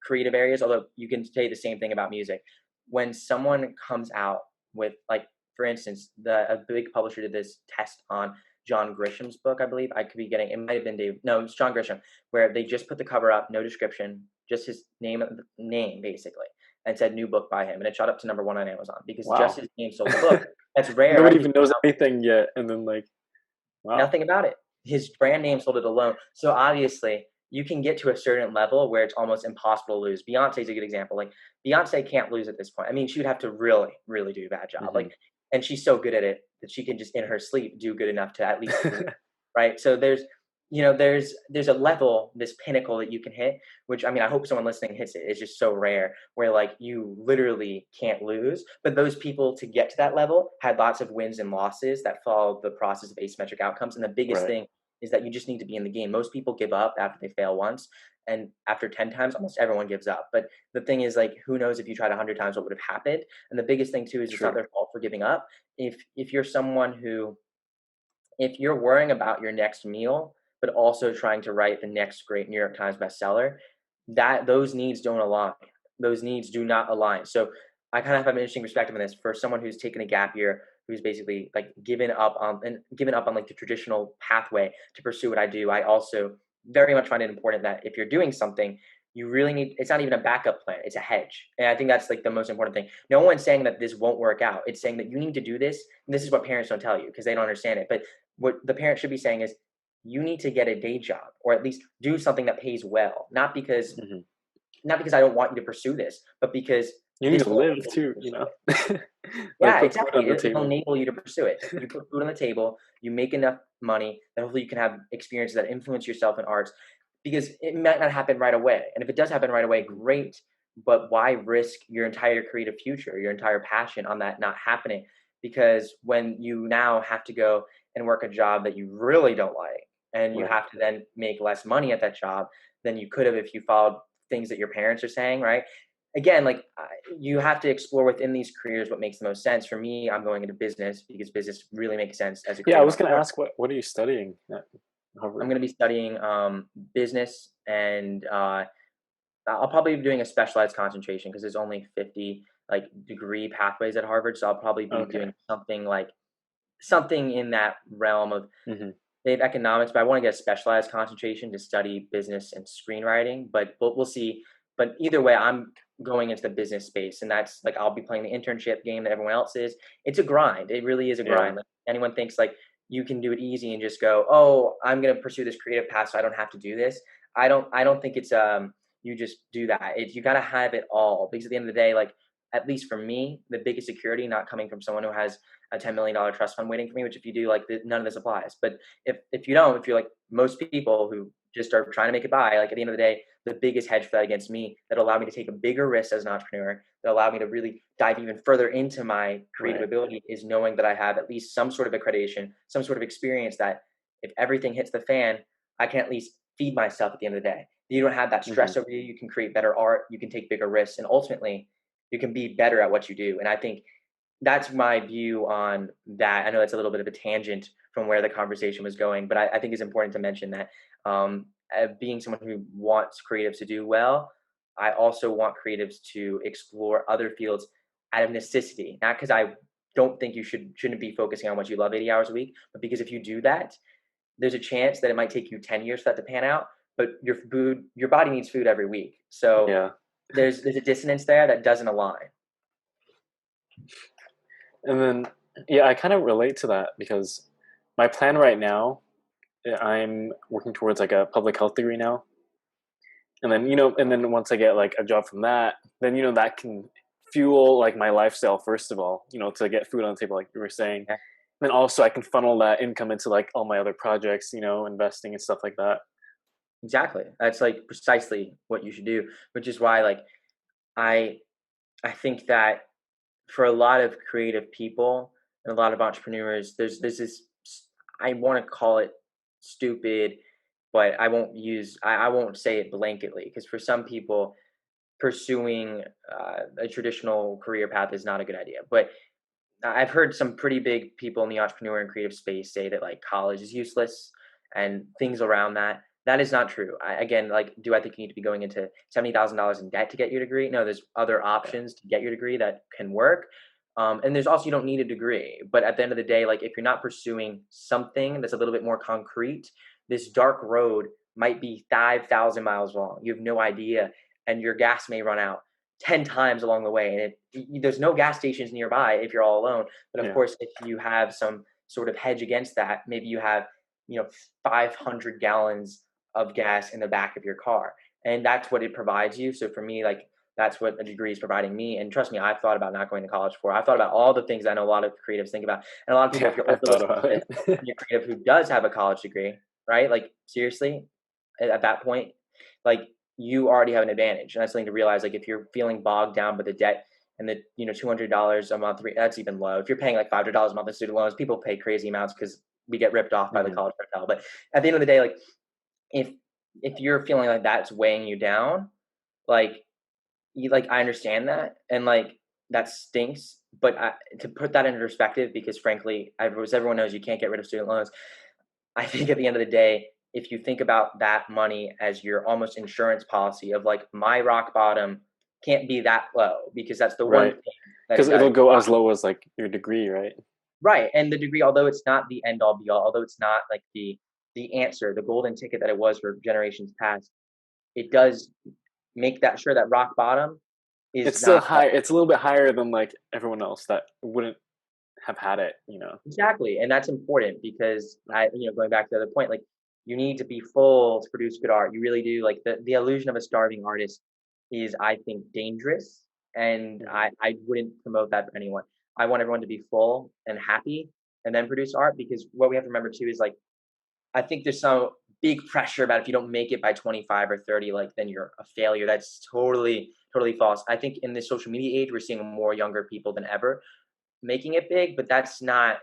creative areas, although you can say the same thing about music. When someone comes out with like, for instance, a big publisher did this test on John Grisham's book, I believe. I could be getting, it might have been Dave. No, it's John Grisham, where they just put the cover up, no description, just his name basically, and said new book by him, and it shot up to number 1 on Amazon because just Wow. his name sold the book. That's rare, Nobody right? even knows anything yet, and then like, wow. Nothing about it. His brand name sold it alone. So obviously, you can get to a certain level where it's almost impossible to lose. Beyonce's a good example. Like Beyonce can't lose at this point. I mean, she would have to really, really do a bad job. hmm Like, and she's so good at it that she can just in her sleep do good enough to at least win, right? So there's a level, this pinnacle that you can hit, which I mean, I hope someone listening hits it. It's just so rare where like you literally can't lose. But those people to get to that level had lots of wins and losses that followed the process of asymmetric outcomes. And the biggest Right. thing is that you just need to be in the game. Most people give up after they fail once. And after 10 times, almost everyone gives up. But the thing is, like, who knows if you tried 100 times, what would have happened? And the biggest thing too is it's not True. their fault for giving up. If you're someone who, if you're worrying about your next meal, but also trying to write the next great New York Times bestseller, that those needs don't align. Those needs do not align. So I kind of have an interesting perspective on this for someone who's taken a gap year, who's basically like given up on like the traditional pathway to pursue what I do. I also very much find it important that if you're doing something, you really need, it's not even a backup plan, it's a hedge. And I think that's like the most important thing. No one's saying that this won't work out. It's saying that you need to do this. And this is what parents don't tell you because they don't understand it. But what the parent should be saying is you need to get a day job or at least do something that pays well. Hmm. Not because I don't want you to pursue this, but because You need this to will live enable you too, to you pursue know. it. Like Yeah, put food exactly. on the It'll table. enable you to pursue it. You put food on the table, you make enough money that hopefully you can have experiences that influence yourself in arts because it might not happen right away. And if it does happen right away, Hmm. great. But why risk your entire creative future, your entire passion on that not happening? Because when you now have to go and work a job that you really don't like, and you Right. have to then make less money at that job than you could have if you followed things that your parents are saying, right? Again, like you have to explore within these careers what makes the most sense. For me, I'm going into business because business really makes sense as a Yeah, I creative was gonna entrepreneur. ask what are you studying at I'm Harvard? going to be studying business, and I'll probably be doing a specialized concentration because there's only 50 like degree pathways at Harvard. So I'll probably be Okay. doing something like something in that realm of Hmm. they have economics, but I want to get a specialized concentration to study business and screenwriting. But we'll see. But either way, I'm going into the business space, and that's like I'll be playing the internship game that everyone else is. It's a grind. It really is a Yeah. grind. Like anyone thinks like you can do it easy and just go, oh, I'm gonna pursue this creative path, so I don't have to do this. I don't think it's you just do that. It's you gotta have it all because at the end of the day, like at least for me, the biggest security not coming from someone who has a $10 million trust fund waiting for me. Which if you do, like none of this applies. But if you don't, if you're like most people who just are trying to make it by, like at the end of the day, the biggest hedge for that against me that allowed me to take a bigger risk as an entrepreneur, that allowed me to really dive even further into my creative Right. ability is knowing that I have at least some sort of accreditation, some sort of experience that if everything hits the fan, I can at least feed myself at the end of the day. You don't have that Hmm. stress over you. You can create better art. You can take bigger risks, and ultimately, you can be better at what you do. And I think that's my view on that. I know that's a little bit of a tangent from where the conversation was going, but I think it's important to mention that being someone who wants creatives to do well, I also want creatives to explore other fields out of necessity, not because I don't think you shouldn't be focusing on what you love 80 hours a week, but because if you do that, there's a chance that it might take you 10 years for that to pan out. But your body needs food every week, so Yeah. there's a dissonance there that doesn't align. And then yeah, I kind of relate to that because my plan right now, I'm working towards like a public health degree now. And then, and then once I get like a job from that, then that can fuel like my lifestyle first of all, to get food on the table like you were saying. Yeah. And then also I can funnel that income into like all my other projects, investing and stuff like that. Exactly. That's like precisely what you should do, which is why like I I think that for a lot of creative people and a lot of entrepreneurs, there's this I want to call it stupid, but I won't say it blanketly because for some people pursuing a traditional career path is not a good idea. But I've heard some pretty big people in the entrepreneur and creative space say that like college is useless and things around that. That is not true. Again, like, do I think you need to be going into $70,000 in debt to get your degree? No, there's other Yeah. options to get your degree that can work. And there's also you don't need a degree. But at the end of the day, like if you're not pursuing something that's a little bit more concrete, this dark road might be 5,000 miles long. You have no idea, and your gas may run out 10 times along the way, and there's no gas stations nearby if you're all alone. But of Yeah. course if you have some sort of hedge against that, maybe you have 500 gallons of gas in the back of your car, and that's what it provides you. So for me, like that's what a degree is providing me. And trust me, I've thought about not going to college for. I've thought about all the things I know a lot of creatives think about, and a lot of people, if Yeah, you're I've older thought listening about to this it. and you're creative who does have a college degree, right? Like seriously, at that point, like you already have an advantage. And that's something to realize. Like if you're feeling bogged down by the debt and the $200 a month, that's even low. If you're paying like $500 a month in student loans, people pay crazy amounts because we get ripped off by the Hmm. college cartel. But at the end of the day, like if if you're feeling like that's weighing you down, like I understand that, and like that stinks. But to put that into perspective, because frankly, as everyone knows, you can't get rid of student loans. I think at the end of the day, if you think about that money as your almost insurance policy of like my rock bottom can't be that low because that's the one Right. thing that Because it does. it'll go as low as like your degree, right? Right. And the degree, although it's not the end all be all, although it's not like the answer, the golden ticket that it was for generations past, it does make that sure that rock bottom It's is still not high. It's a little bit higher than like everyone else that wouldn't have had it. exactly, and that's important because going back to the other point, like you need to be full to produce good art. You really do. Like the illusion of a starving artist is, I think, dangerous, and Hmm. I wouldn't promote that for anyone. I want everyone to be full and happy, and then produce art because what we have to remember too is like I think there's some big pressure about if you don't make it by 25 or 30, like then you're a failure. That's totally false. I think in this social media age, we're seeing more younger people than ever making it big, but that's not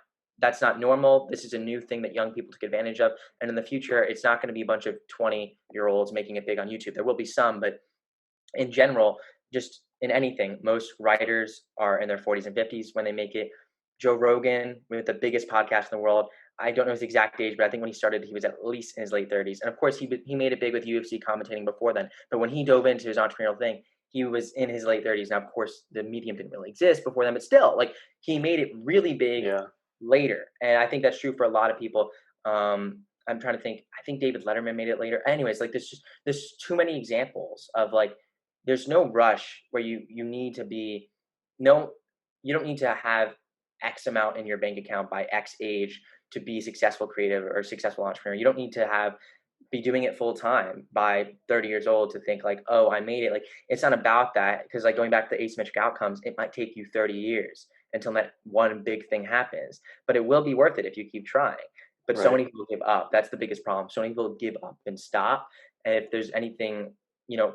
normal. This is a new thing that young people took advantage of. And in the future, it's not going to be a bunch of 20-year-olds making it big on YouTube. There will be some, but in general, just in anything, most writers are in their 40s and 50s when they make it. Joe Rogan, with the biggest podcast in the world, I don't know his exact age, but I think when he started, he was at least in his late 30s. And of course, he made it big with UFC commentating before then. But when he dove into his entrepreneurial thing, he was in his late 30s. Now, of course, the medium didn't really exist before then, but still, like he made it really big Yeah. later. And I think that's true for a lot of people. I'm trying to think. I think David Letterman made it later. Anyways, like there's too many examples of like there's no rush where you need to be no you don't need to have X amount in your bank account by X age to be successful creative or successful entrepreneur. You don't need to have be doing it full time by 30 years old to think like, oh, I made it. Like it's not about that because like going back to the asymmetric outcomes, it might take you 30 years until that one big thing happens, but it will be worth it if you keep trying. But so Right. many people give up. That's the biggest problem. So many people give up and stop. And if there's anything,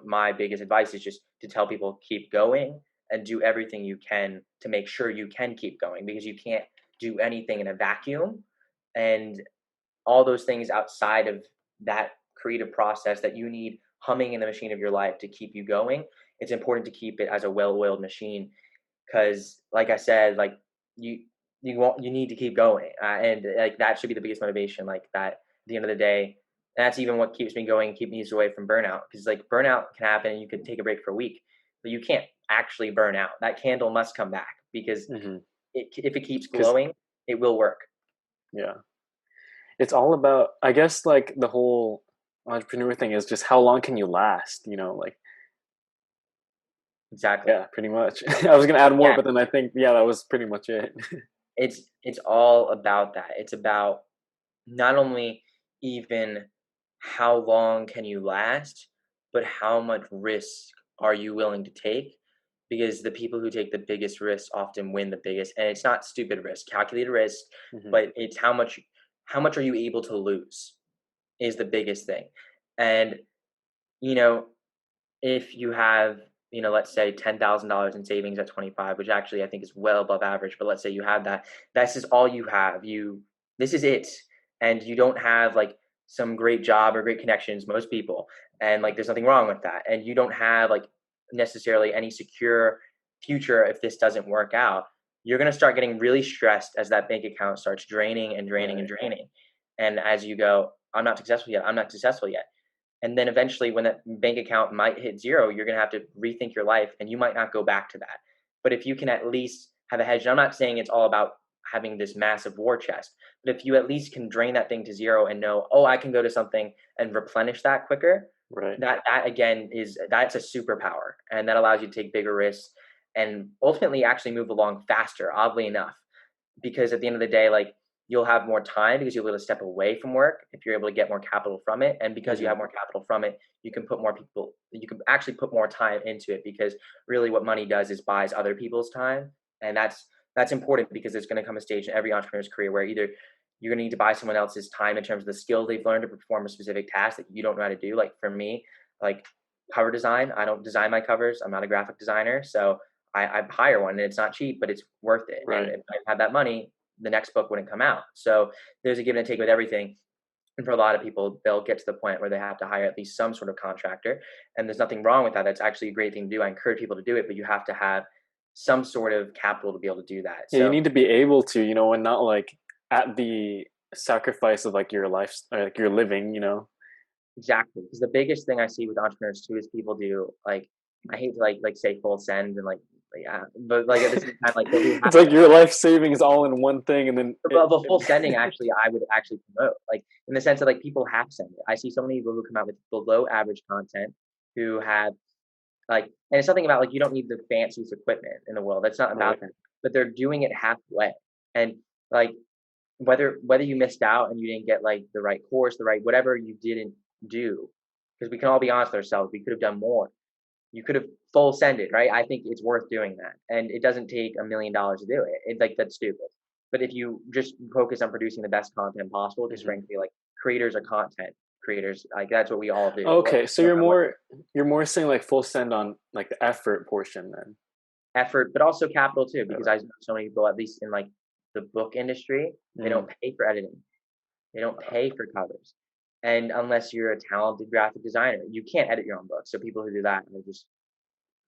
my biggest advice is just to tell people keep going and do everything you can to make sure you can keep going because you can't do anything in a vacuum. And all those things outside of that creative process that you need humming in the machine of your life to keep you going, it's important to keep it as a well-oiled machine because like I said, like you you need to keep going, and like that should be the biggest motivation, like that at the end of the day. And that's even what keeps me going, keep me away from burnout, because like burnout can happen and you could take a break for a week, but you can't actually burn out. That candle must come back because Hmm. if it keeps Because glowing, it will work. yeah, it's all about. I guess like the whole entrepreneur thing is just how long can you last? Like Exactly. yeah, pretty much. I was gonna add more, Yeah, but then I think yeah, that was pretty much it. it's all about that. It's about not only even how long can you last, but how much risk are you willing to take? Because the people who take the biggest risks often win the biggest, and it's not stupid risk, calculated risk, Hmm. but it's how much are you able to lose is the biggest thing. And you know, if you have, let's say $10,000 in savings at 25, which actually I think is well above average, but let's say you have that, this is all you have. This is it. And you don't have like some great job or great connections, most people. And like, there's nothing wrong with that. And you don't have like necessarily any secure future if this doesn't work out. You're going to start getting really stressed as that bank account starts draining and draining and Right. draining. And as you go, I'm not successful yet. I'm not successful yet, and then eventually, when that bank account might hit zero, you're going to have to rethink your life and you might not go back to that. But if you can at least have a hedge, and I'm not saying it's all about having this massive war chest, but if you at least can drain that thing to zero and know, oh, I can go to something and replenish that quicker, Right. that again that's a superpower. And that allows you to take bigger risks and ultimately actually move along faster, oddly enough, because at the end of the day, like you'll have more time because you'll be able to step away from work if you're able to get more capital from it. And because you Hmm. have more capital from it, you can actually put more time into it because really what money does is buys other people's time. And that's important because there's going to come a stage in every entrepreneur's career where either you're going to need to buy someone else's time in terms of the skill they've learned to perform a specific task that you don't know how to do. Like for me, like cover design, I don't design my covers. I'm not a graphic designer. So I hire one and it's not cheap, but it's worth it. And Right. if I had that money, the next book wouldn't come out. So there's a give and take with everything. And for a lot of people, they'll get to the point where they have to hire at least some sort of contractor. And there's nothing wrong with that. That's actually a great thing to do. I encourage people to do it, but you have to have some sort of capital to be able to do that. Yeah, you So need to be able to, and not like at the sacrifice of like your life, or, like your living. exactly. Because the biggest thing I see with entrepreneurs too is people do like I hate to like say full send and like yeah, but like at the same time, like they'll do It's like your life savings all in one thing, and then the full sending actually I would actually promote, like in the sense that like people half send it. I see so many people who come out with below average content who have Like, and it's something about like you don't need the fanciest equipment in the world. That's not about Right. that. But they're doing it halfway. And like whether you missed out and you didn't get like the right course, the right whatever you didn't do, because we can all be honest with ourselves, we could have done more. You could have full sended, right? I think it's worth doing that, and it doesn't take $1 million to do it. It's like that's stupid. But if you just focus on producing the best content possible, because Mhm. frankly, like creators are content creators, like that's what we all do. Okay, so you're more saying like full send on like the effort portion then. Effort, but also capital too, because Right. I know so many people, at least in like the book industry, they don't Mm. pay for editing. They don't pay for covers. And unless you're a talented graphic designer, you can't edit your own book. So people who do that are just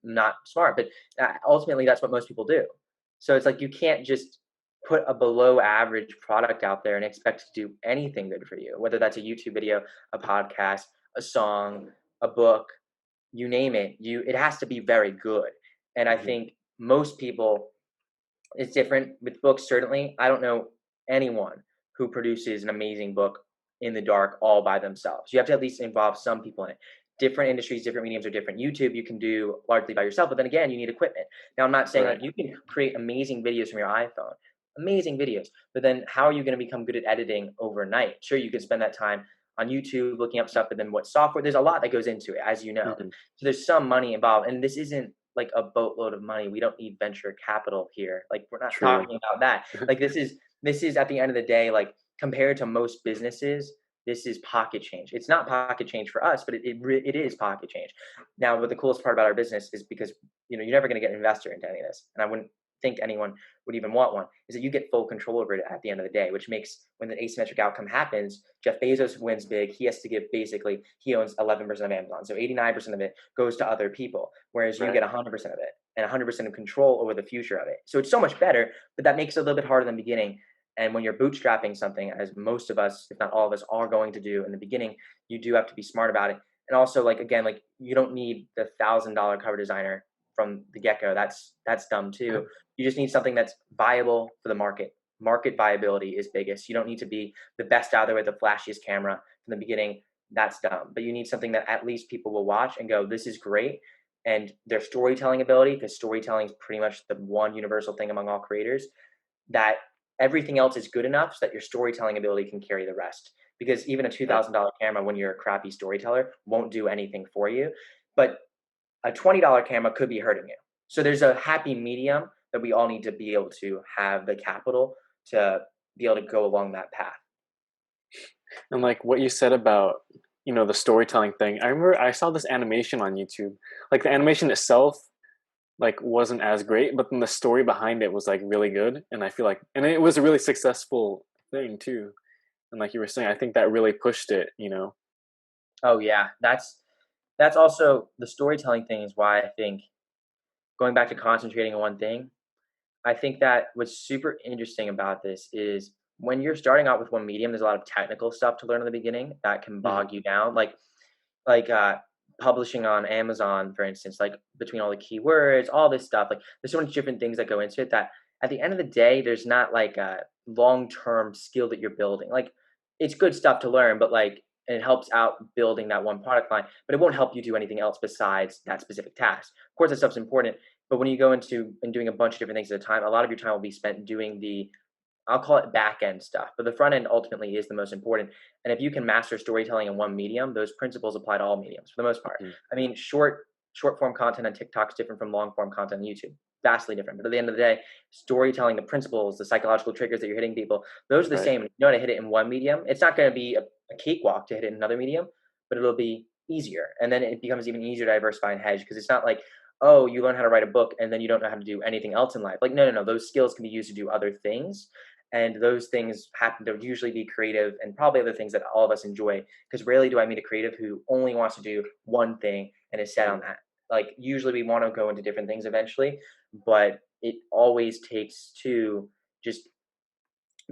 not smart. But ultimately, that's what most people do. So it's like you can't just put a below average product out there and expect to do anything good for you, whether that's a YouTube video, a podcast, a song, a book, you name it. It has to be very good. And I Mhm. think most people, it's different with books. Certainly, I don't know anyone who produces an amazing book in the dark all by themselves. You have to at least involve some people in it. Different industries, different mediums are different. YouTube, you can do largely by yourself, but then again, you need equipment. Now, I'm not saying Right. like you can create amazing videos from your iPhone, amazing videos, but then how are you going to become good at editing overnight? Sure, you can spend that time on YouTube looking up stuff, but then what software? There's a lot that goes into it, as you know. Mhm. So there's some money involved, and this isn't like a boatload of money. We don't need venture capital here. Like we're not True. talking about that. Like this is at the end of the day, like compared to most businesses, this is pocket change. It's not pocket change for us, but it is pocket change. Now, what the coolest part about our business is because you're never going to get an investor into any of this, and I wouldn't think anyone would even want one. Is that you get full control over it at the end of the day, which makes when the asymmetric outcome happens, Jeff Bezos wins big. He has to give basically he owns 11% of Amazon, so 89% of it goes to other people, whereas you Right. get 100% of it and 100% of control over the future of it. So it's so much better, but that makes it a little bit harder in the beginning. And when you're bootstrapping something, as most of us, if not all of us, are going to do in the beginning, you do have to be smart about it. And also, like again, like you don't need the $1,000 cover designer from the get go. That's dumb too. You just need something that's viable for the market. Market viability is biggest. You don't need to be the best out there with the flashiest camera from the beginning. That's dumb. But you need something that at least people will watch and go, "This is great." And their storytelling ability, because storytelling is pretty much the one universal thing among all creators, that everything else is good enough so that your storytelling ability can carry the rest. Because even a Right. $2,000 camera, when you're a crappy storyteller, won't do anything for you. But a $20 camera could be hurting you. So there's a happy medium that we all need to be able to have the capital to be able to go along that path. And like what you said about, the storytelling thing. I remember I saw this animation on YouTube. Like the animation itself like wasn't as great, but then the story behind it was like really good. And I feel like and it was a really successful thing too. And like you were saying, I think that really pushed it. Oh yeah, that's also the storytelling thing is why I think going back to concentrating on one thing, I think that what's super interesting about this is when you're starting out with one medium, there's a lot of technical stuff to learn in the beginning that can Mhm. bog you down. Like publishing on Amazon, for instance, like between all the keywords, all this stuff, like there's so many different things that go into it that at the end of the day, there's not like a long-term skill that you're building. Like it's good stuff to learn, but like it helps out building that one product line, but it won't help you do anything else besides that specific task. Of course, that stuff's important, but when you go into and doing a bunch of different things at a time, a lot of your time will be spent doing the I'll call it back end stuff, but the front end ultimately is the most important. And if you can master storytelling in one medium, those principles apply to all mediums for the most part. Mhm. I mean, short form content on TikTok is different from long form content on YouTube, vastly different. But at the end of the day, storytelling, the principles, the psychological triggers that you're hitting people, those are the Right. same. You know how to hit it in one medium. It's not going to be a cakewalk to hit it in another medium, but it'll be easier. And then it becomes even easier to diversify and hedge because it's not like, oh, you learn how to write a book and then you don't know how to do anything else in life. Like, no, no, no. Those skills can be used to do other things, and those things happen to usually be creative and probably other things that all of us enjoy, because rarely do I meet a creative who only wants to do one thing and is set on Mhm. that. Like usually we want to go into different things eventually, but it always takes to just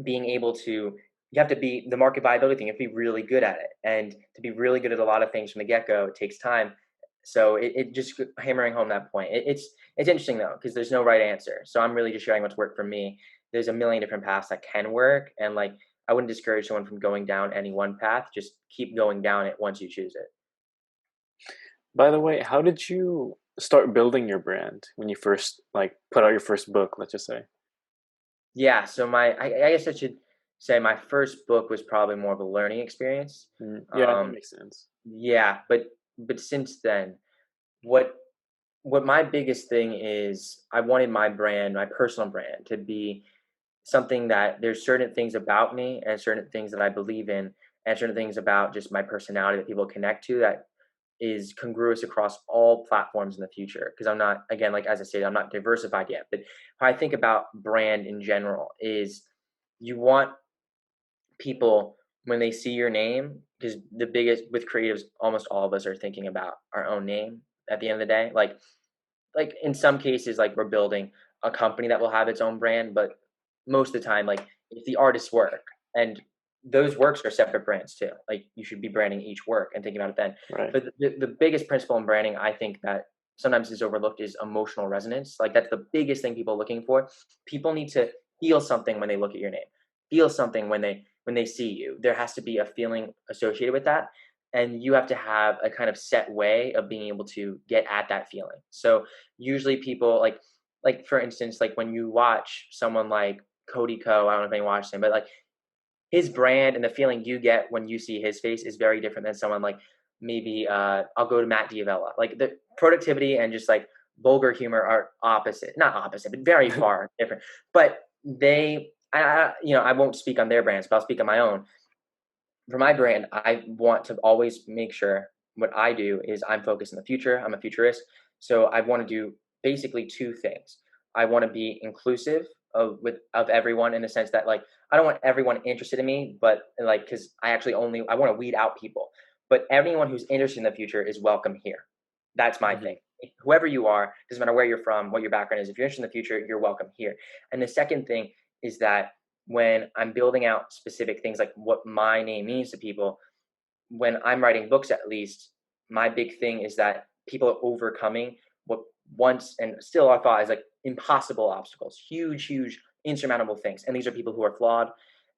being able to you have to be the market viability thing. You have to be really good at it, and to be really good at a lot of things from the get-go, it takes time. So it just hammering home that point. It's interesting though because there's no right answer. So I'm really just sharing what's worked for me. There's a million different paths that can work, and like I wouldn't discourage someone from going down any one path. Just keep going down it once you choose it. By the way, how did you start building your brand when you first like put out your first book, let's just say? Yeah, so I guess I should say my first book was probably more of a learning experience. Yeah, that Um, makes sense. yeah, but since then, what what my biggest thing is, I wanted my brand, my personal brand, to be something that there's certain things about me and certain things that I believe in and certain things about just my personality that people connect to that is congruous across all platforms in the future. Because I'm not, again, like as I said, I'm not diversified yet. But how I think about brand in general is you want people when they see your name, because the biggest with creatives, almost all of us are thinking about our own name at the end of the day. Like in some cases, like we're building a company that will have its own brand, but most of the time, like it's the artist's work, and those works are separate brands too. Like you should be branding each work and thinking about it then. Right. But the biggest principle in branding, I think that sometimes is overlooked is emotional resonance. Like that's the biggest thing people are looking for. People need to feel something when they look at your name, feel something when they see you. There has to be a feeling associated with that, and you have to have a kind of set way of being able to get at that feeling. So usually people like for instance, like when you watch someone like Cody Ko, I don't know if anyone watched him, but like his brand and the feeling you get when you see his face is very different than someone like maybe I'll go to Matt Diavella. Like the productivity and just like vulgar humor are opposite, not opposite, but very far different. But I won't speak on their brands, but I'll speak on my own. For my brand, I want to always make sure what I do is I'm focused in the future. I'm a futurist. So I want to do basically two things. I want to be inclusive of everyone in the sense that like I don't want everyone interested in me, but like because I want to weed out people. But everyone who's interested in the future is welcome here. That's my Hmm. thing. Whoever you are, doesn't matter where you're from, what your background is. If you're interested in the future, you're welcome here. And the second thing is that when I'm building out specific things like what my name means to people, when I'm writing books at least, my big thing is that people are overcoming what once and still I thought is like impossible obstacles, huge, huge, insurmountable things. And these are people who are flawed.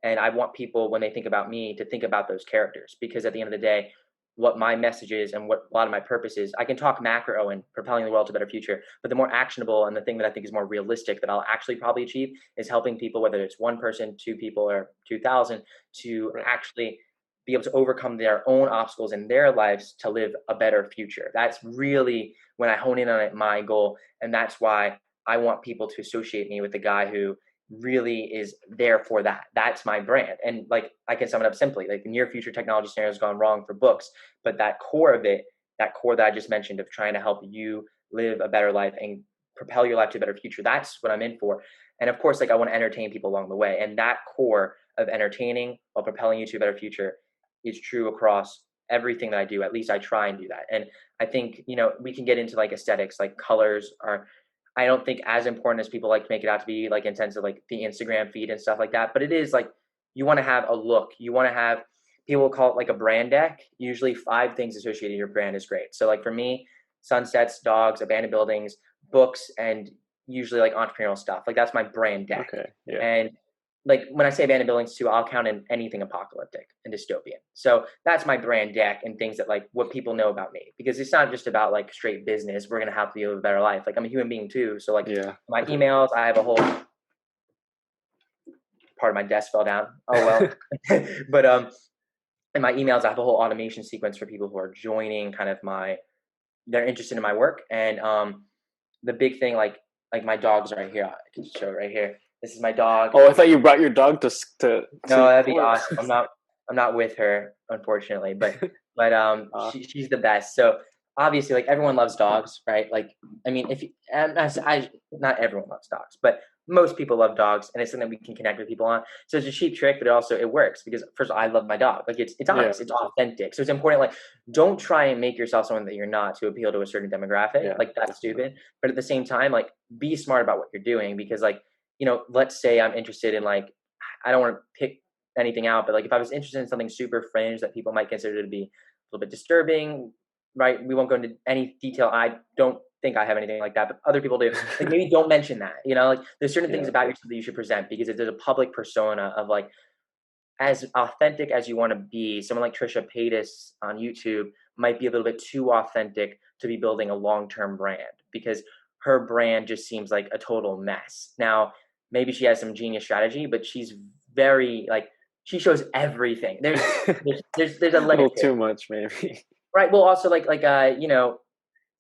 And I want people, when they think about me, to think about those characters because at the end of the day, what my message is and what a lot of my purpose is, I can talk macro and propelling the world to a better future, but the more actionable and the thing that I think is more realistic that I'll actually probably achieve is helping people, whether it's one person, two people, or 2,000, to Right. actually be able to overcome their own obstacles in their lives to live a better future. That's really when I hone in on it, my goal. And that's why I want people to associate me with the guy who really is there for that. That's my brand. And like I can sum it up simply, like the near future technology scenario has gone wrong for books, but that core of it, that core that I just mentioned of trying to help you live a better life and propel your life to a better future, that's what I'm in for. And of course, like I want to entertain people along the way. And that core of entertaining while propelling you to a better future is true across everything that I do. At least I try and do that. And I think, we can get into like aesthetics, like colors are, I don't think as important as people like to make it out to be, like in terms of like the Instagram feed and stuff like that. But it is like you want to have a look. You want to have people call it like a brand deck. Usually 5 things associated with your brand is great. So like for me, sunsets, dogs, abandoned buildings, books, and usually like entrepreneurial stuff. Like that's my brand deck. Okay. Yeah. And like when I say abandoned buildings too, I'll count in anything apocalyptic and dystopian. So that's my brand deck and things that like what people know about me because it's not just about like straight business. We're gonna help you live a better life. Like I'm a human being too. So like Yeah. my emails, I have a whole part of my desk fell down. Oh well. But in my emails, I have a whole automation sequence for people who are joining kind of they're interested in my work. And the big thing like my dog's right here. I can show it right here. This is my dog. Oh, I thought you brought your dog to No, that'd be court. awesome. I'm not with her, unfortunately, but uh, she's the best. So obviously, like everyone loves dogs, right? Like I mean, if you, not everyone loves dogs, but most people love dogs, and it's something that we can connect with people on. So it's a cheap trick, but it works because first of all, I love my dog. Like it's yeah. honest, it's authentic. So it's important. Like don't try and make yourself someone that you're not to appeal to a certain demographic. Yeah. Like that's Definitely. stupid. But at the same time, like be smart about what you're doing because like let's say I'm interested in like I don't want to pick anything out, but like if I was interested in something super fringe that people might consider to be a little bit disturbing, right? We won't go into any detail. I don't think I have anything like that, but other people do. Like maybe don't mention that. Like there's certain things Yeah. about yourself that you should present because if there's a public persona of like as authentic as you want to be, someone like Trisha Paytas on YouTube might be a little bit too authentic to be building a long-term brand because her brand just seems like a total mess. Now, maybe she has some genius strategy, but she's very like she shows everything. There's a A limit little to it, too much, maybe. right? Well, also you know,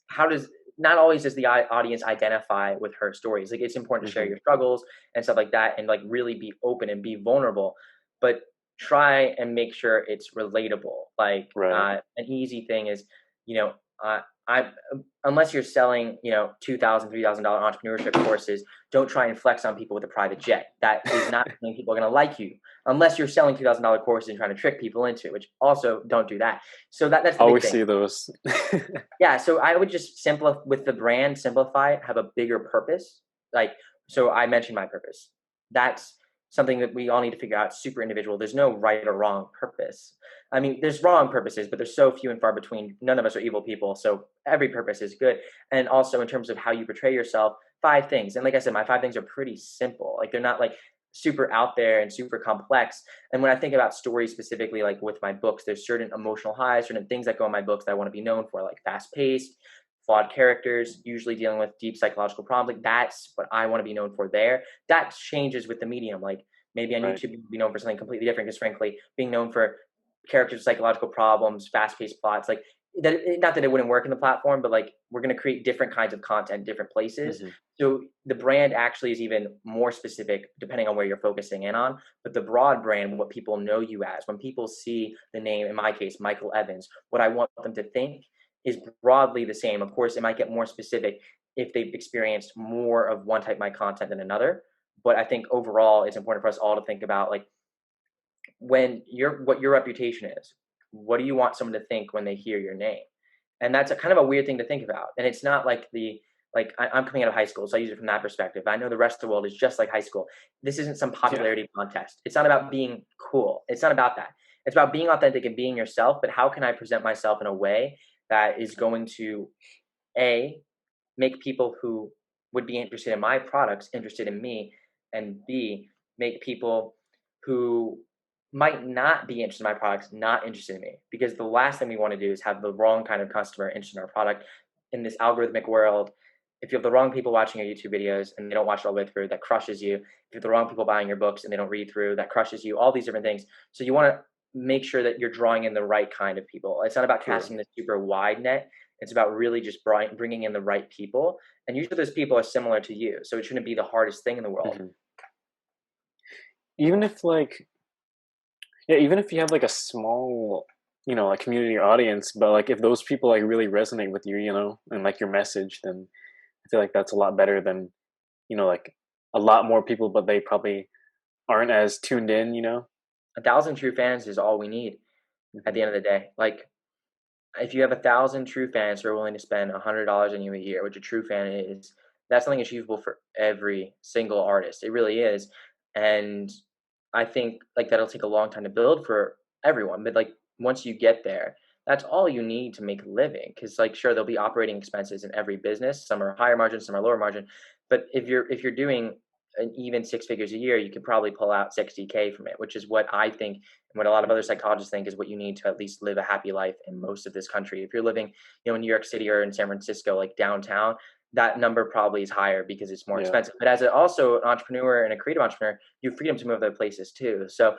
how does not always does the audience identify with her stories. Like it's important to share Hmm. your struggles and stuff like that, and like really be open and be vulnerable, but try and make sure it's relatable. Like Right. an easy thing is, you know, I unless you're selling, you know, $2,000, $3,000 entrepreneurship courses, don't try and flex on people with a private jet. That is not something people are going to like you unless you're selling $2,000 courses and trying to trick people into it, which also don't do that. So that's the big Always thing. see those. Yeah, so I would just simplify with the brand, simplify it, have a bigger purpose. Like, so I mentioned my purpose. That's something that we all need to figure out. Super individual. There's no right or wrong purpose. I mean, there's wrong purposes, but there's so few and far between. None of us are evil people, so every purpose is good. And also in terms of how you portray yourself, 5 things. And like I said, my 5 things are pretty simple. Like they're not like super out there and super complex. And when I think about stories specifically, like with my books, there's certain emotional highs, certain things that go in my books that I want to be known for, like fast paced, flawed characters, usually dealing with deep psychological problems. Like that's what I want to be known for there. That changes with the medium. Like maybe on Right. YouTube, you be known for something completely different because frankly, being known for characters, psychological problems, fast paced plots, like that, not that it wouldn't work in the platform, but like we're going to create different kinds of content, different places. Hmm. So the brand actually is even more specific depending on where you're focusing in on. But the broad brand, what people know you as, when people see the name, in my case, Michael Evans, what I want them to think is broadly the same. Of course, it might get more specific if they've experienced more of one type of my content than another. But I think overall, it's important for us all to think about like when what your reputation is. What do you want someone to think when they hear your name? And that's a kind of a weird thing to think about. And it's not like I'm coming out of high school, so I use it from that perspective. I know the rest of the world is just like high school. This isn't some Yeah. popularity contest. It's not about being cool. It's not about that. It's about being authentic and being yourself. But how can I present myself in a way that is going to a make people who would be interested in my products interested in me, and B, make people who might not be interested in my products not interested in me. Because the last thing we want to do is have the wrong kind of customer interested in our product in this algorithmic world. If you have the wrong people watching your YouTube videos and they don't watch it all the way through, that crushes you. If you have the wrong people buying your books and they don't read through, that crushes you. All these different things. So you want to make sure that you're drawing in the right kind of people. It's not about True. casting this super wide net. It's about really just bringing in the right people. And usually those people are similar to you. So it shouldn't be the hardest thing in the world. Hmm. Even if like, yeah, even if you have like a small, like community or audience, but like if those people like really resonate with you, and like your message, then I feel like that's a lot better than, like a lot more people, but they probably aren't as tuned in. 1,000 true fans is all we need at Hmm. the end of the day. Like if you have 1,000 true fans who are willing to spend $100 on you a year, which a true fan is, that's something achievable for every single artist. It really is. And I think like that'll take a long time to build for everyone. But like once you get there, that's all you need to make a living. Cause like sure there'll be operating expenses in every business. Some are higher margin, some are lower margin. But if you're doing an even 6 figures a year, you could probably pull out 60K from it, which is what I think and what a lot of other psychologists think is what you need to at least live a happy life in most of this country. If you're living, in New York City or in San Francisco, like downtown, that number probably is higher because it's more Yeah. expensive. But as also an entrepreneur and a creative entrepreneur, you have freedom to move other places too. So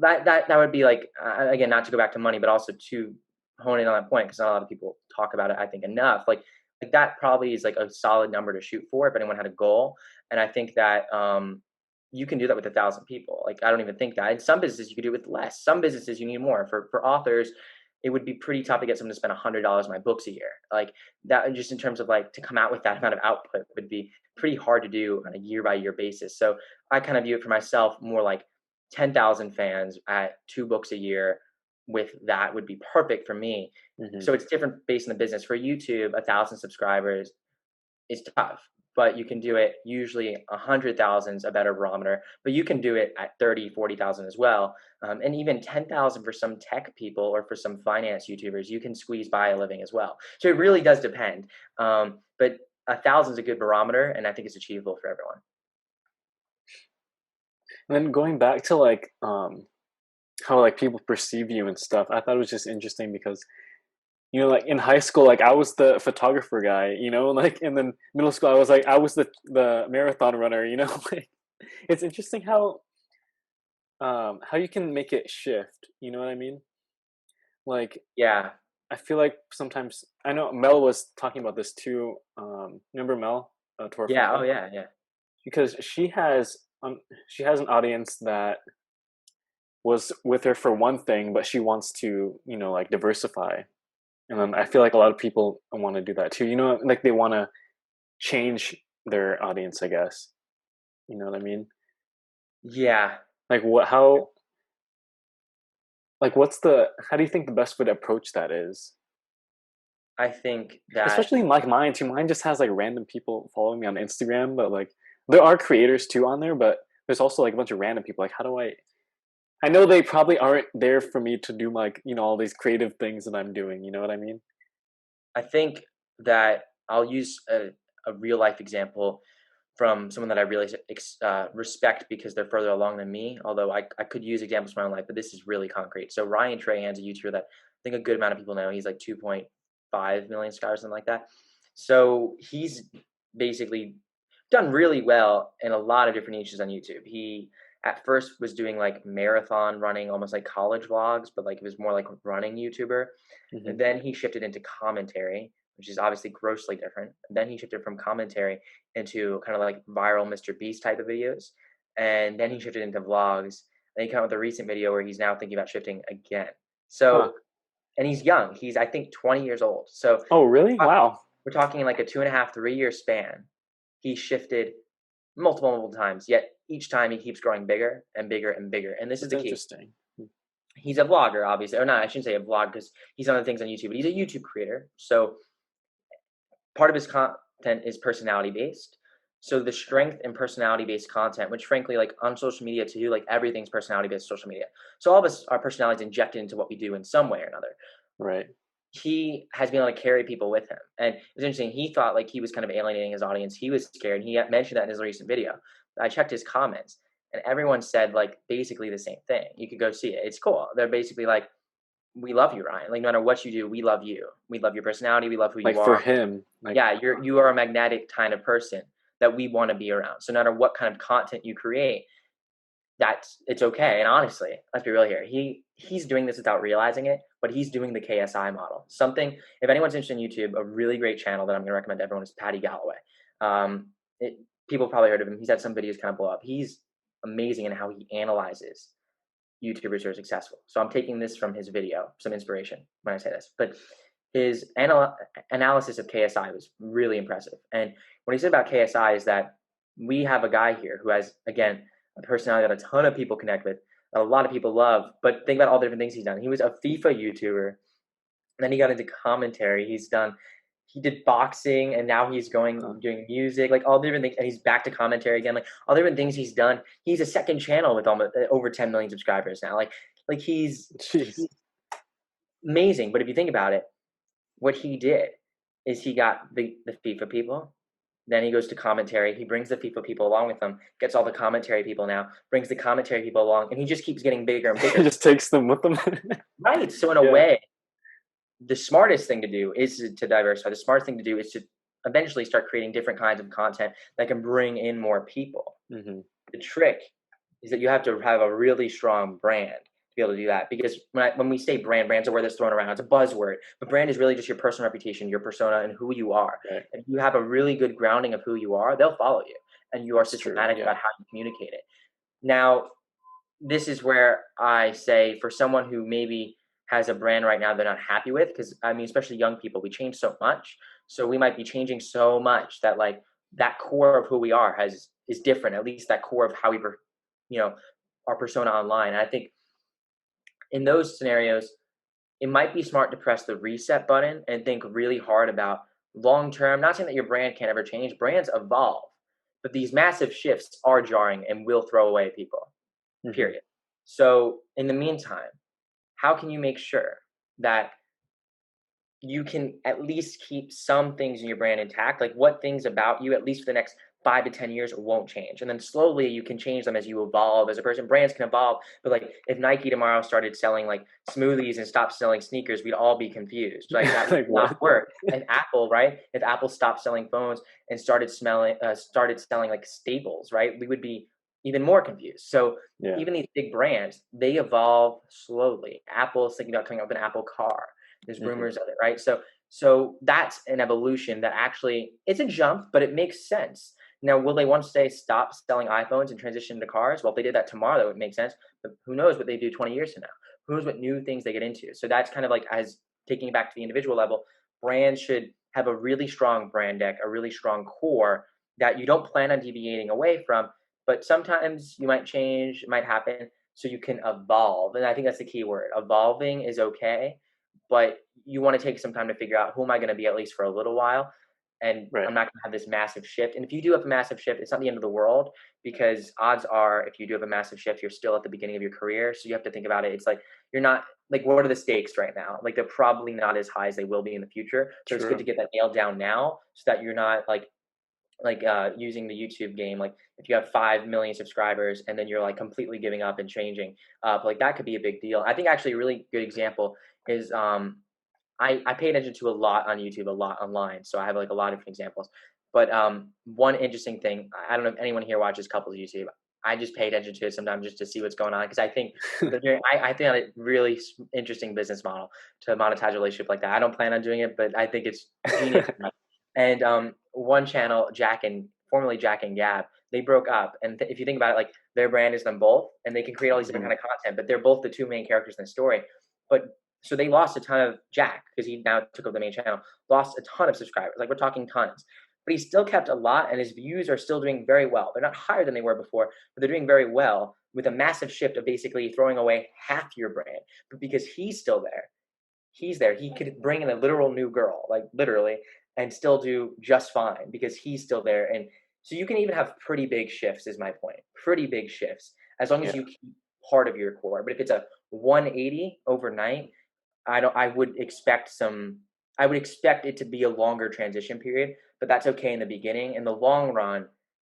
that would be like again, not to go back to money, but also to hone in on that point because not a lot of people talk about it. I think enough. Like that probably is like a solid number to shoot for if anyone had a goal. And I think that you can do that with 1,000 people. Like I don't even think that. In some businesses you could do it with less. Some businesses you need more. For authors, it would be pretty tough to get someone to spend $100 on my books a year. Like that, just in terms of like to come out with that amount of output would be pretty hard to do on a year by year basis. So I kind of view it for myself more like 10,000 fans at 2 books a year with that would be perfect for me. Hmm. So it's different based on the business. For YouTube, 1,000 subscribers is tough, but you can do it usually 100,000's a better barometer, but you can do it at 30, 40,000 as well. And even 10,000 for some tech people or for some finance YouTubers, you can squeeze by a living as well. So it really does depend. But 1,000 is a good barometer and I think it's achievable for everyone. And then going back to like how like people perceive you and stuff, I thought it was just interesting because you know, like in high school, like I was the photographer guy, you know, like, and then middle school, I was the marathon runner, you know, like it's interesting how you can make it shift, you know what I mean? Like, Yeah. I feel like sometimes I know Mel was talking about this too. Remember Mel, Tor Yeah. Oh Franklin? yeah. Yeah. Because she has an audience that was with her for one thing, but she wants to, you know, like diversify. And then I feel like a lot of people want to do that too. You know, like they want to change their audience, I guess. You know what I mean? Yeah. Like what? How? Like what's the? How do you think the best way to approach that is? I think that Especially like mine too. Mine just has like random people following me on Instagram, but like there are creators too on there, but there's also like a bunch of random people. Like how do I? I know they probably aren't there for me to do like you know all these creative things that I'm doing. You know what I mean? I think that I'll use a real life example from someone that I really respect because they're further along than me. Although I could use examples from my own life, but this is really concrete. So Ryan Trahan's a YouTuber that I think a good amount of people know. He's like 2.5 million subscribers, something like that. So he's basically done really well in a lot of different niches on YouTube. He at first was doing like marathon running, almost like college vlogs, but like it was more like a running YouTuber. Hmm. And then he shifted into commentary, which is obviously grossly different. And then he shifted from commentary into kind of like viral Mr. Beast type of videos. And then he shifted into vlogs. And he came out with a recent video where he's now thinking about shifting again. Huh. So, and he's young. He's, I think, 20 years old. So Oh really? Wow. we're talking in like a 2.5, 3 year span. He shifted multiple times, yet each time he keeps growing bigger and bigger and bigger. And this is That's the key. interesting. He's a vlogger, obviously, or not. I shouldn't say a vlog because he's on other things on YouTube, but he's a YouTube creator. So part of his content is personality based. So the strength in personality based content, which frankly, like on social media too, like everything's personality based social media. So all of us, our personalities injected into what we do in some way or another. Right. He has been able to carry people with him. And it's interesting. He thought like he was kind of alienating his audience. He was scared. He mentioned that in his recent video. I checked his comments and everyone said like basically the same thing. You could go see it. It's cool. They're basically like, we love you, Ryan. Like no matter what you do, we love you. We love your personality. We love who Like you for are. him, like Yeah, you are a magnetic kind of person that we want to be around. So no matter what kind of content you create, it's okay. And honestly, let's be real here. He's doing this without realizing it, but he's doing the KSI model. Something, if anyone's interested in YouTube, a really great channel that I'm going to recommend to everyone is Patty Galloway. Um, People probably heard of him. He's had some videos kind of blow up. He's amazing in how he analyzes YouTubers who are successful. So I'm taking this from his video, some inspiration when I say this. But his analysis of KSI was really impressive. And what he said about KSI is that we have a guy here who has, again, a personality that a ton of people connect with, that a lot of people love. But think about all the different things he's done. He was a FIFA YouTuber. Then he got into commentary. He did boxing, and now he's huh. doing music, like all different things. And he's back to commentary again, like all different things he's done. He's a second channel with almost over 10 million subscribers now. Like Jeez. he's amazing. But if you think about it, what he did is he got the FIFA people. Then he goes to commentary. He brings the FIFA people along with him, gets all the commentary people now, brings the commentary people along, and he just keeps getting bigger and He bigger. just takes them with them. Right. So in a Yeah. way, the smartest thing to do is to diversify. The smartest thing to do is to eventually start creating different kinds of content that can bring in more people. Hmm. The trick is that you have to have a really strong brand to be able to do that. Because when we say brand, brand's a word that's thrown around. It's a buzzword, but brand is really just your personal reputation, your persona, and who you are. Right. If you have a really good grounding of who you are, they'll follow you, and you are That's true. systematic Yeah. about how you communicate it. Now, this is where I say for someone who maybe has a brand right now they're not happy with, because I mean, especially young people, we change so much. So we might be changing so much that like that core of who we are is different, at least that core of how you know, our persona online. And I think in those scenarios, it might be smart to press the reset button and think really hard about long term. Not saying that your brand can't ever change, brands evolve, but these massive shifts are jarring and will throw away people, Hmm. period. So in the meantime, how can you make sure that you can at least keep some things in your brand intact? Like what things about you, at least for the next 5 to 10 years won't change. And then slowly you can change them as you evolve as a person. Brands can evolve. But like if Nike tomorrow started selling like smoothies and stopped selling sneakers, we'd all be confused. Like that would Like not what? work. And Apple, right? If Apple stopped selling phones and started selling like staples, right? We would be even more confused. So Yeah. even these big brands, they evolve slowly. Apple's thinking about coming up with an Apple car. There's Hmm. rumors of it, right? So that's an evolution that actually it's a jump, but it makes sense. Now, will they one day stop selling iPhones and transition to cars? Well, if they did that tomorrow, that would make sense. But who knows what they do 20 years from now? Who knows what new things they get into? So that's kind of like as taking it back to the individual level, brands should have a really strong brand deck, a really strong core that you don't plan on deviating away from. But sometimes you might change, it might happen, so you can evolve. And I think that's the key word. Evolving is okay, but you want to take some time to figure out who am I going to be at least for a little while. And Right. I'm not going to have this massive shift. And if you do have a massive shift, it's not the end of the world because odds are, if you do have a massive shift, you're still at the beginning of your career. So you have to think about it. It's like, you're not like, what are the stakes right now? Like, they're probably not as high as they will be in the future. So it's good to True. get that nailed down now so that you're not using the YouTube game, like if you have 5 million subscribers and then you're like completely giving up and changing up, like that could be a big deal. I think actually a really good example is I pay attention to a lot on YouTube, a lot online. So I have like a lot of different examples. But one interesting thing, I don't know if anyone here watches couples YouTube. I just pay attention to it sometimes just to see what's going on because I think I think a really interesting business model to monetize a relationship like that. I don't plan on doing it, but I think it's genius. And one channel, formerly Jack and Gab, they broke up. And if you think about it, like their brand is them both, and they can create all these different Mhm. kind of content, but they're both the two main characters in the story. But so they lost a ton of Jack because he now took over the main channel, lost a ton of subscribers. Like we're talking tons. But he still kept a lot, and his views are still doing very well. They're not higher than they were before, but they're doing very well with a massive shift of basically throwing away half your brand. But because he's still there, he's there. He could bring in a literal new girl, like literally, and still do just fine because he's still there. And so you can even have pretty big shifts, is my point. Pretty big shifts, as long as Yeah. you keep part of your core. But if it's a 180 overnight, I don't. I would expect it to be a longer transition period, but that's okay in the beginning. In the long run,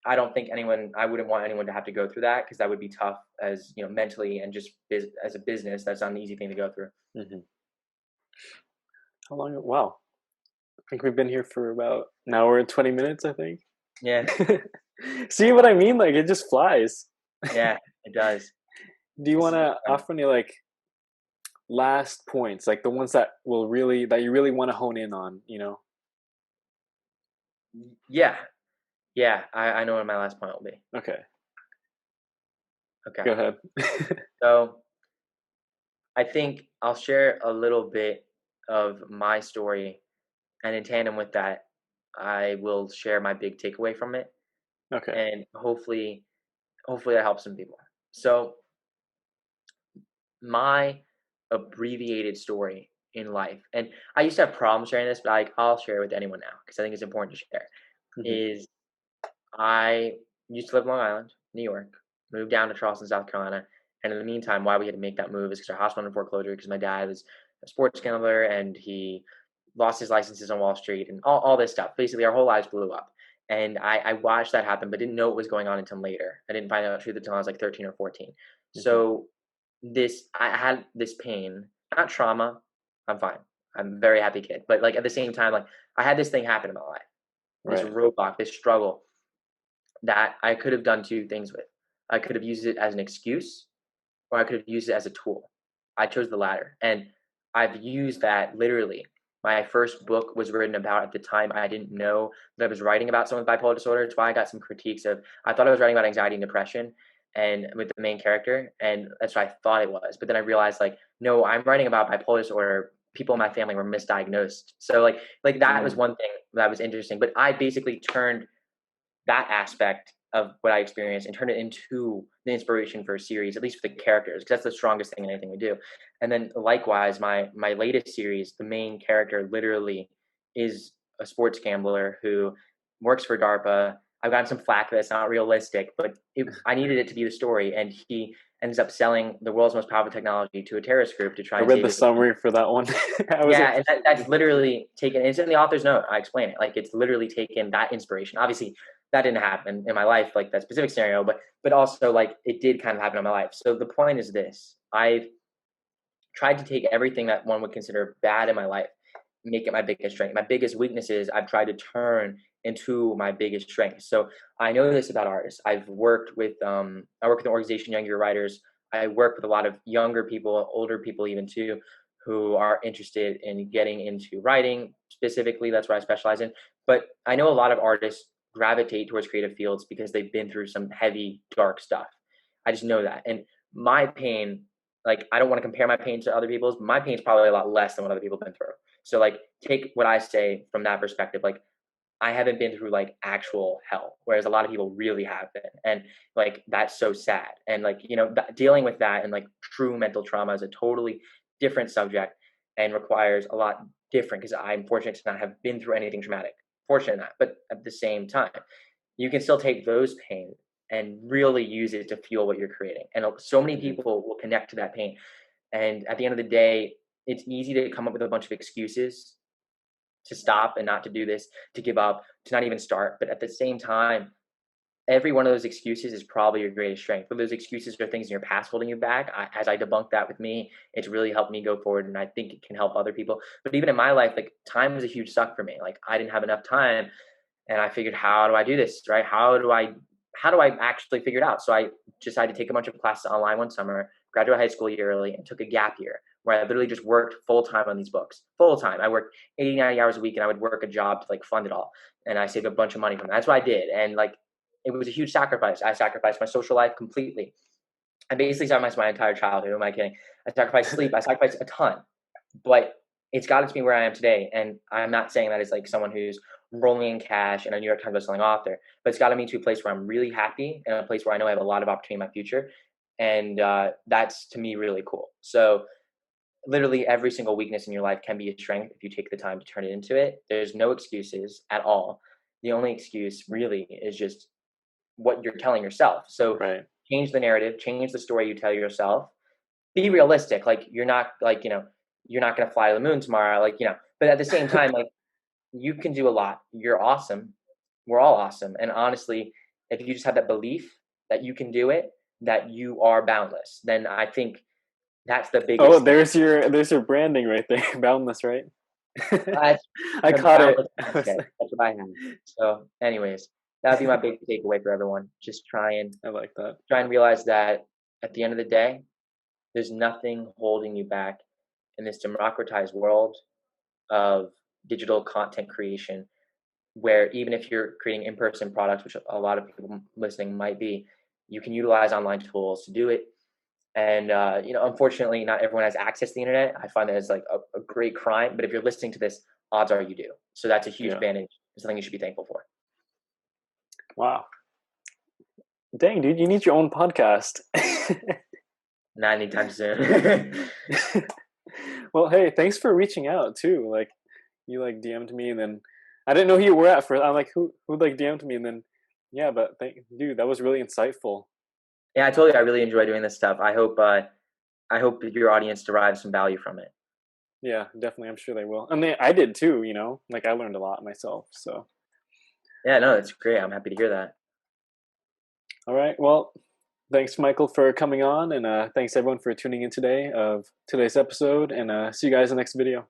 I don't think anyone. I wouldn't want anyone to have to go through that because that would be tough, as you know, mentally and just as a business. That's not an easy thing to go through. Hmm. How long? Wow. I think we've been here for about an hour and 20 minutes, I think. Yeah, See what I mean? Like it just flies. yeah, it does. Do you This want has been to fun. offer any like last points, like the ones that you really want to hone in on, you know? Yeah, yeah. I know what my last point will be. Okay. Okay, Go ahead. so I think I'll share a little bit of my story, and in tandem with that, I will share my big takeaway from it, Okay. and hopefully that helps some people. So my abbreviated story in life, and I used to have problems sharing this, but I'll share it with anyone now because I think it's important to share. Hmm. Is I used to live in Long Island, New York, moved down to Charleston, South Carolina, and in the meantime, why we had to make that move is because our house went in foreclosure because my dad was a sports gambler and he lost his licenses on Wall Street and all this stuff. Basically, our whole lives blew up. And I watched that happen, but didn't know what was going on until later. I didn't find out the truth until I was like 13 or 14. Hmm. So I had this pain, not trauma. I'm fine. I'm a very happy kid. But like at the same time, like I had this thing happen in my life, this Right. roadblock, this struggle that I could have done two things with. I could have used it as an excuse, or I could have used it as a tool. I chose the latter. And I've used that literally. My first book was written about at the time. I didn't know that I was writing about someone with bipolar disorder. It's why I got some critiques of, I thought I was writing about anxiety and depression and with the main character. And that's what I thought it was. But then I realized like, no, I'm writing about bipolar disorder. People in my family were misdiagnosed. So like that was Mm. one thing that was interesting. But I basically turned that aspect of what I experienced and turn it into the inspiration for a series, at least for the characters, because that's the strongest thing in anything we do. And then likewise, my latest series, the main character literally is a sports gambler who works for DARPA. I've gotten some flack that it's not realistic, but I needed it to be the story. And he ends up selling the world's most powerful technology to a terrorist group to try I and read save the his. summary for that one. I was Yeah, like, and that's literally taken. It's in the author's note. I explain it. Like it's literally taken that inspiration. Obviously, that didn't happen in my life, like that specific scenario, but also like it did kind of happen in my life. So the point is this: I've tried to take everything that one would consider bad in my life, make it my biggest strength. My biggest weaknesses, I've tried to turn into my biggest strength. So I know this about artists. I work with an organization, Young Your Writers. I work with a lot of younger people, older people even too, who are interested in getting into writing specifically. That's what I specialize in. But I know a lot of artists gravitate towards creative fields because they've been through some heavy, dark stuff. I just know that. And my pain, like, I don't want to compare my pain to other people's. My pain is probably a lot less than what other people have been through. So like, take what I say from that perspective. Like, I haven't been through like actual hell, whereas a lot of people really have been, and like that's so sad. And like, dealing with that and like true mental trauma is a totally different subject and requires a lot different, because I'm fortunate to not have been through anything traumatic. Fortunate in that, but at the same time, you can still take those pain and really use it to fuel what you're creating. And so many Mhm. people will connect to that pain. And at the end of the day, it's easy to come up with a bunch of excuses to stop and not to do this, to give up, to not even start. But at the same time, every one of those excuses is probably your greatest strength. But those excuses are things in your past holding you back. As I debunk that with me, it's really helped me go forward, and I think it can help other people. But even in my life, like, time was a huge suck for me. Like, I didn't have enough time, and I figured, how do I do this, right? How do I actually figure it out? So I decided to take a bunch of classes online one summer, graduate high school a year early, and took a gap year where I literally just worked full time on these books. Full time. I worked 80, 90 hours a week, and I would work a job to like fund it all. And I saved a bunch of money from that. That's what I did. And like, it was a huge sacrifice. I sacrificed my social life completely. I basically sacrificed my entire childhood. Who am I kidding? I sacrificed sleep. I sacrificed a ton. But it's gotten to me where I am today. And I'm not saying that as like someone who's rolling in cash and a New York Times bestselling author, but it's gotten me to a place where I'm really happy, and a place where I know I have a lot of opportunity in my future. And that's, to me, really cool. So literally every single weakness in your life can be a strength if you take the time to turn it into it. There's no excuses at all. The only excuse really is just what you're telling yourself. So Right. change the narrative, change the story you tell yourself. Be realistic. Like, you're not like, you're not going to fly to the moon tomorrow. Like, but at the same time, like, you can do a lot. You're awesome. We're all awesome. And honestly, if you just have that belief that you can do it, that you are boundless, then I think that's the Oh, biggest thing. there's your branding right there. Boundless, right? That's I the caught it. boundless mindset. That's what I have. So, anyways, that would be my big takeaway for everyone. Just I like that. try and realize that at the end of the day, there's nothing holding you back in this democratized world of digital content creation, where even if you're creating in-person products, which a lot of people listening might be, you can utilize online tools to do it. And unfortunately, not everyone has access to the internet. I find that it's like a great crime. But if you're listening to this, odds are you do. So that's a huge Yeah. advantage. It's something you should be thankful for. Wow. Dang, dude, you need your own podcast. Not anytime soon. Well, hey, thanks for reaching out too. Like, you like DM'd me, and then I didn't know who you were at first. I'm like, who like DM'd me, and then yeah, but dude, that was really insightful. Yeah, I told you I really enjoy doing this stuff. I hope your audience derives some value from it. Yeah, definitely. I'm sure they will, and I did too. Like, I learned a lot myself. So, Yeah, no, it's great. I'm happy to hear that. all right. Well, thanks, Michael, for coming on, and thanks everyone for tuning in today of today's episode. And see you guys in the next video.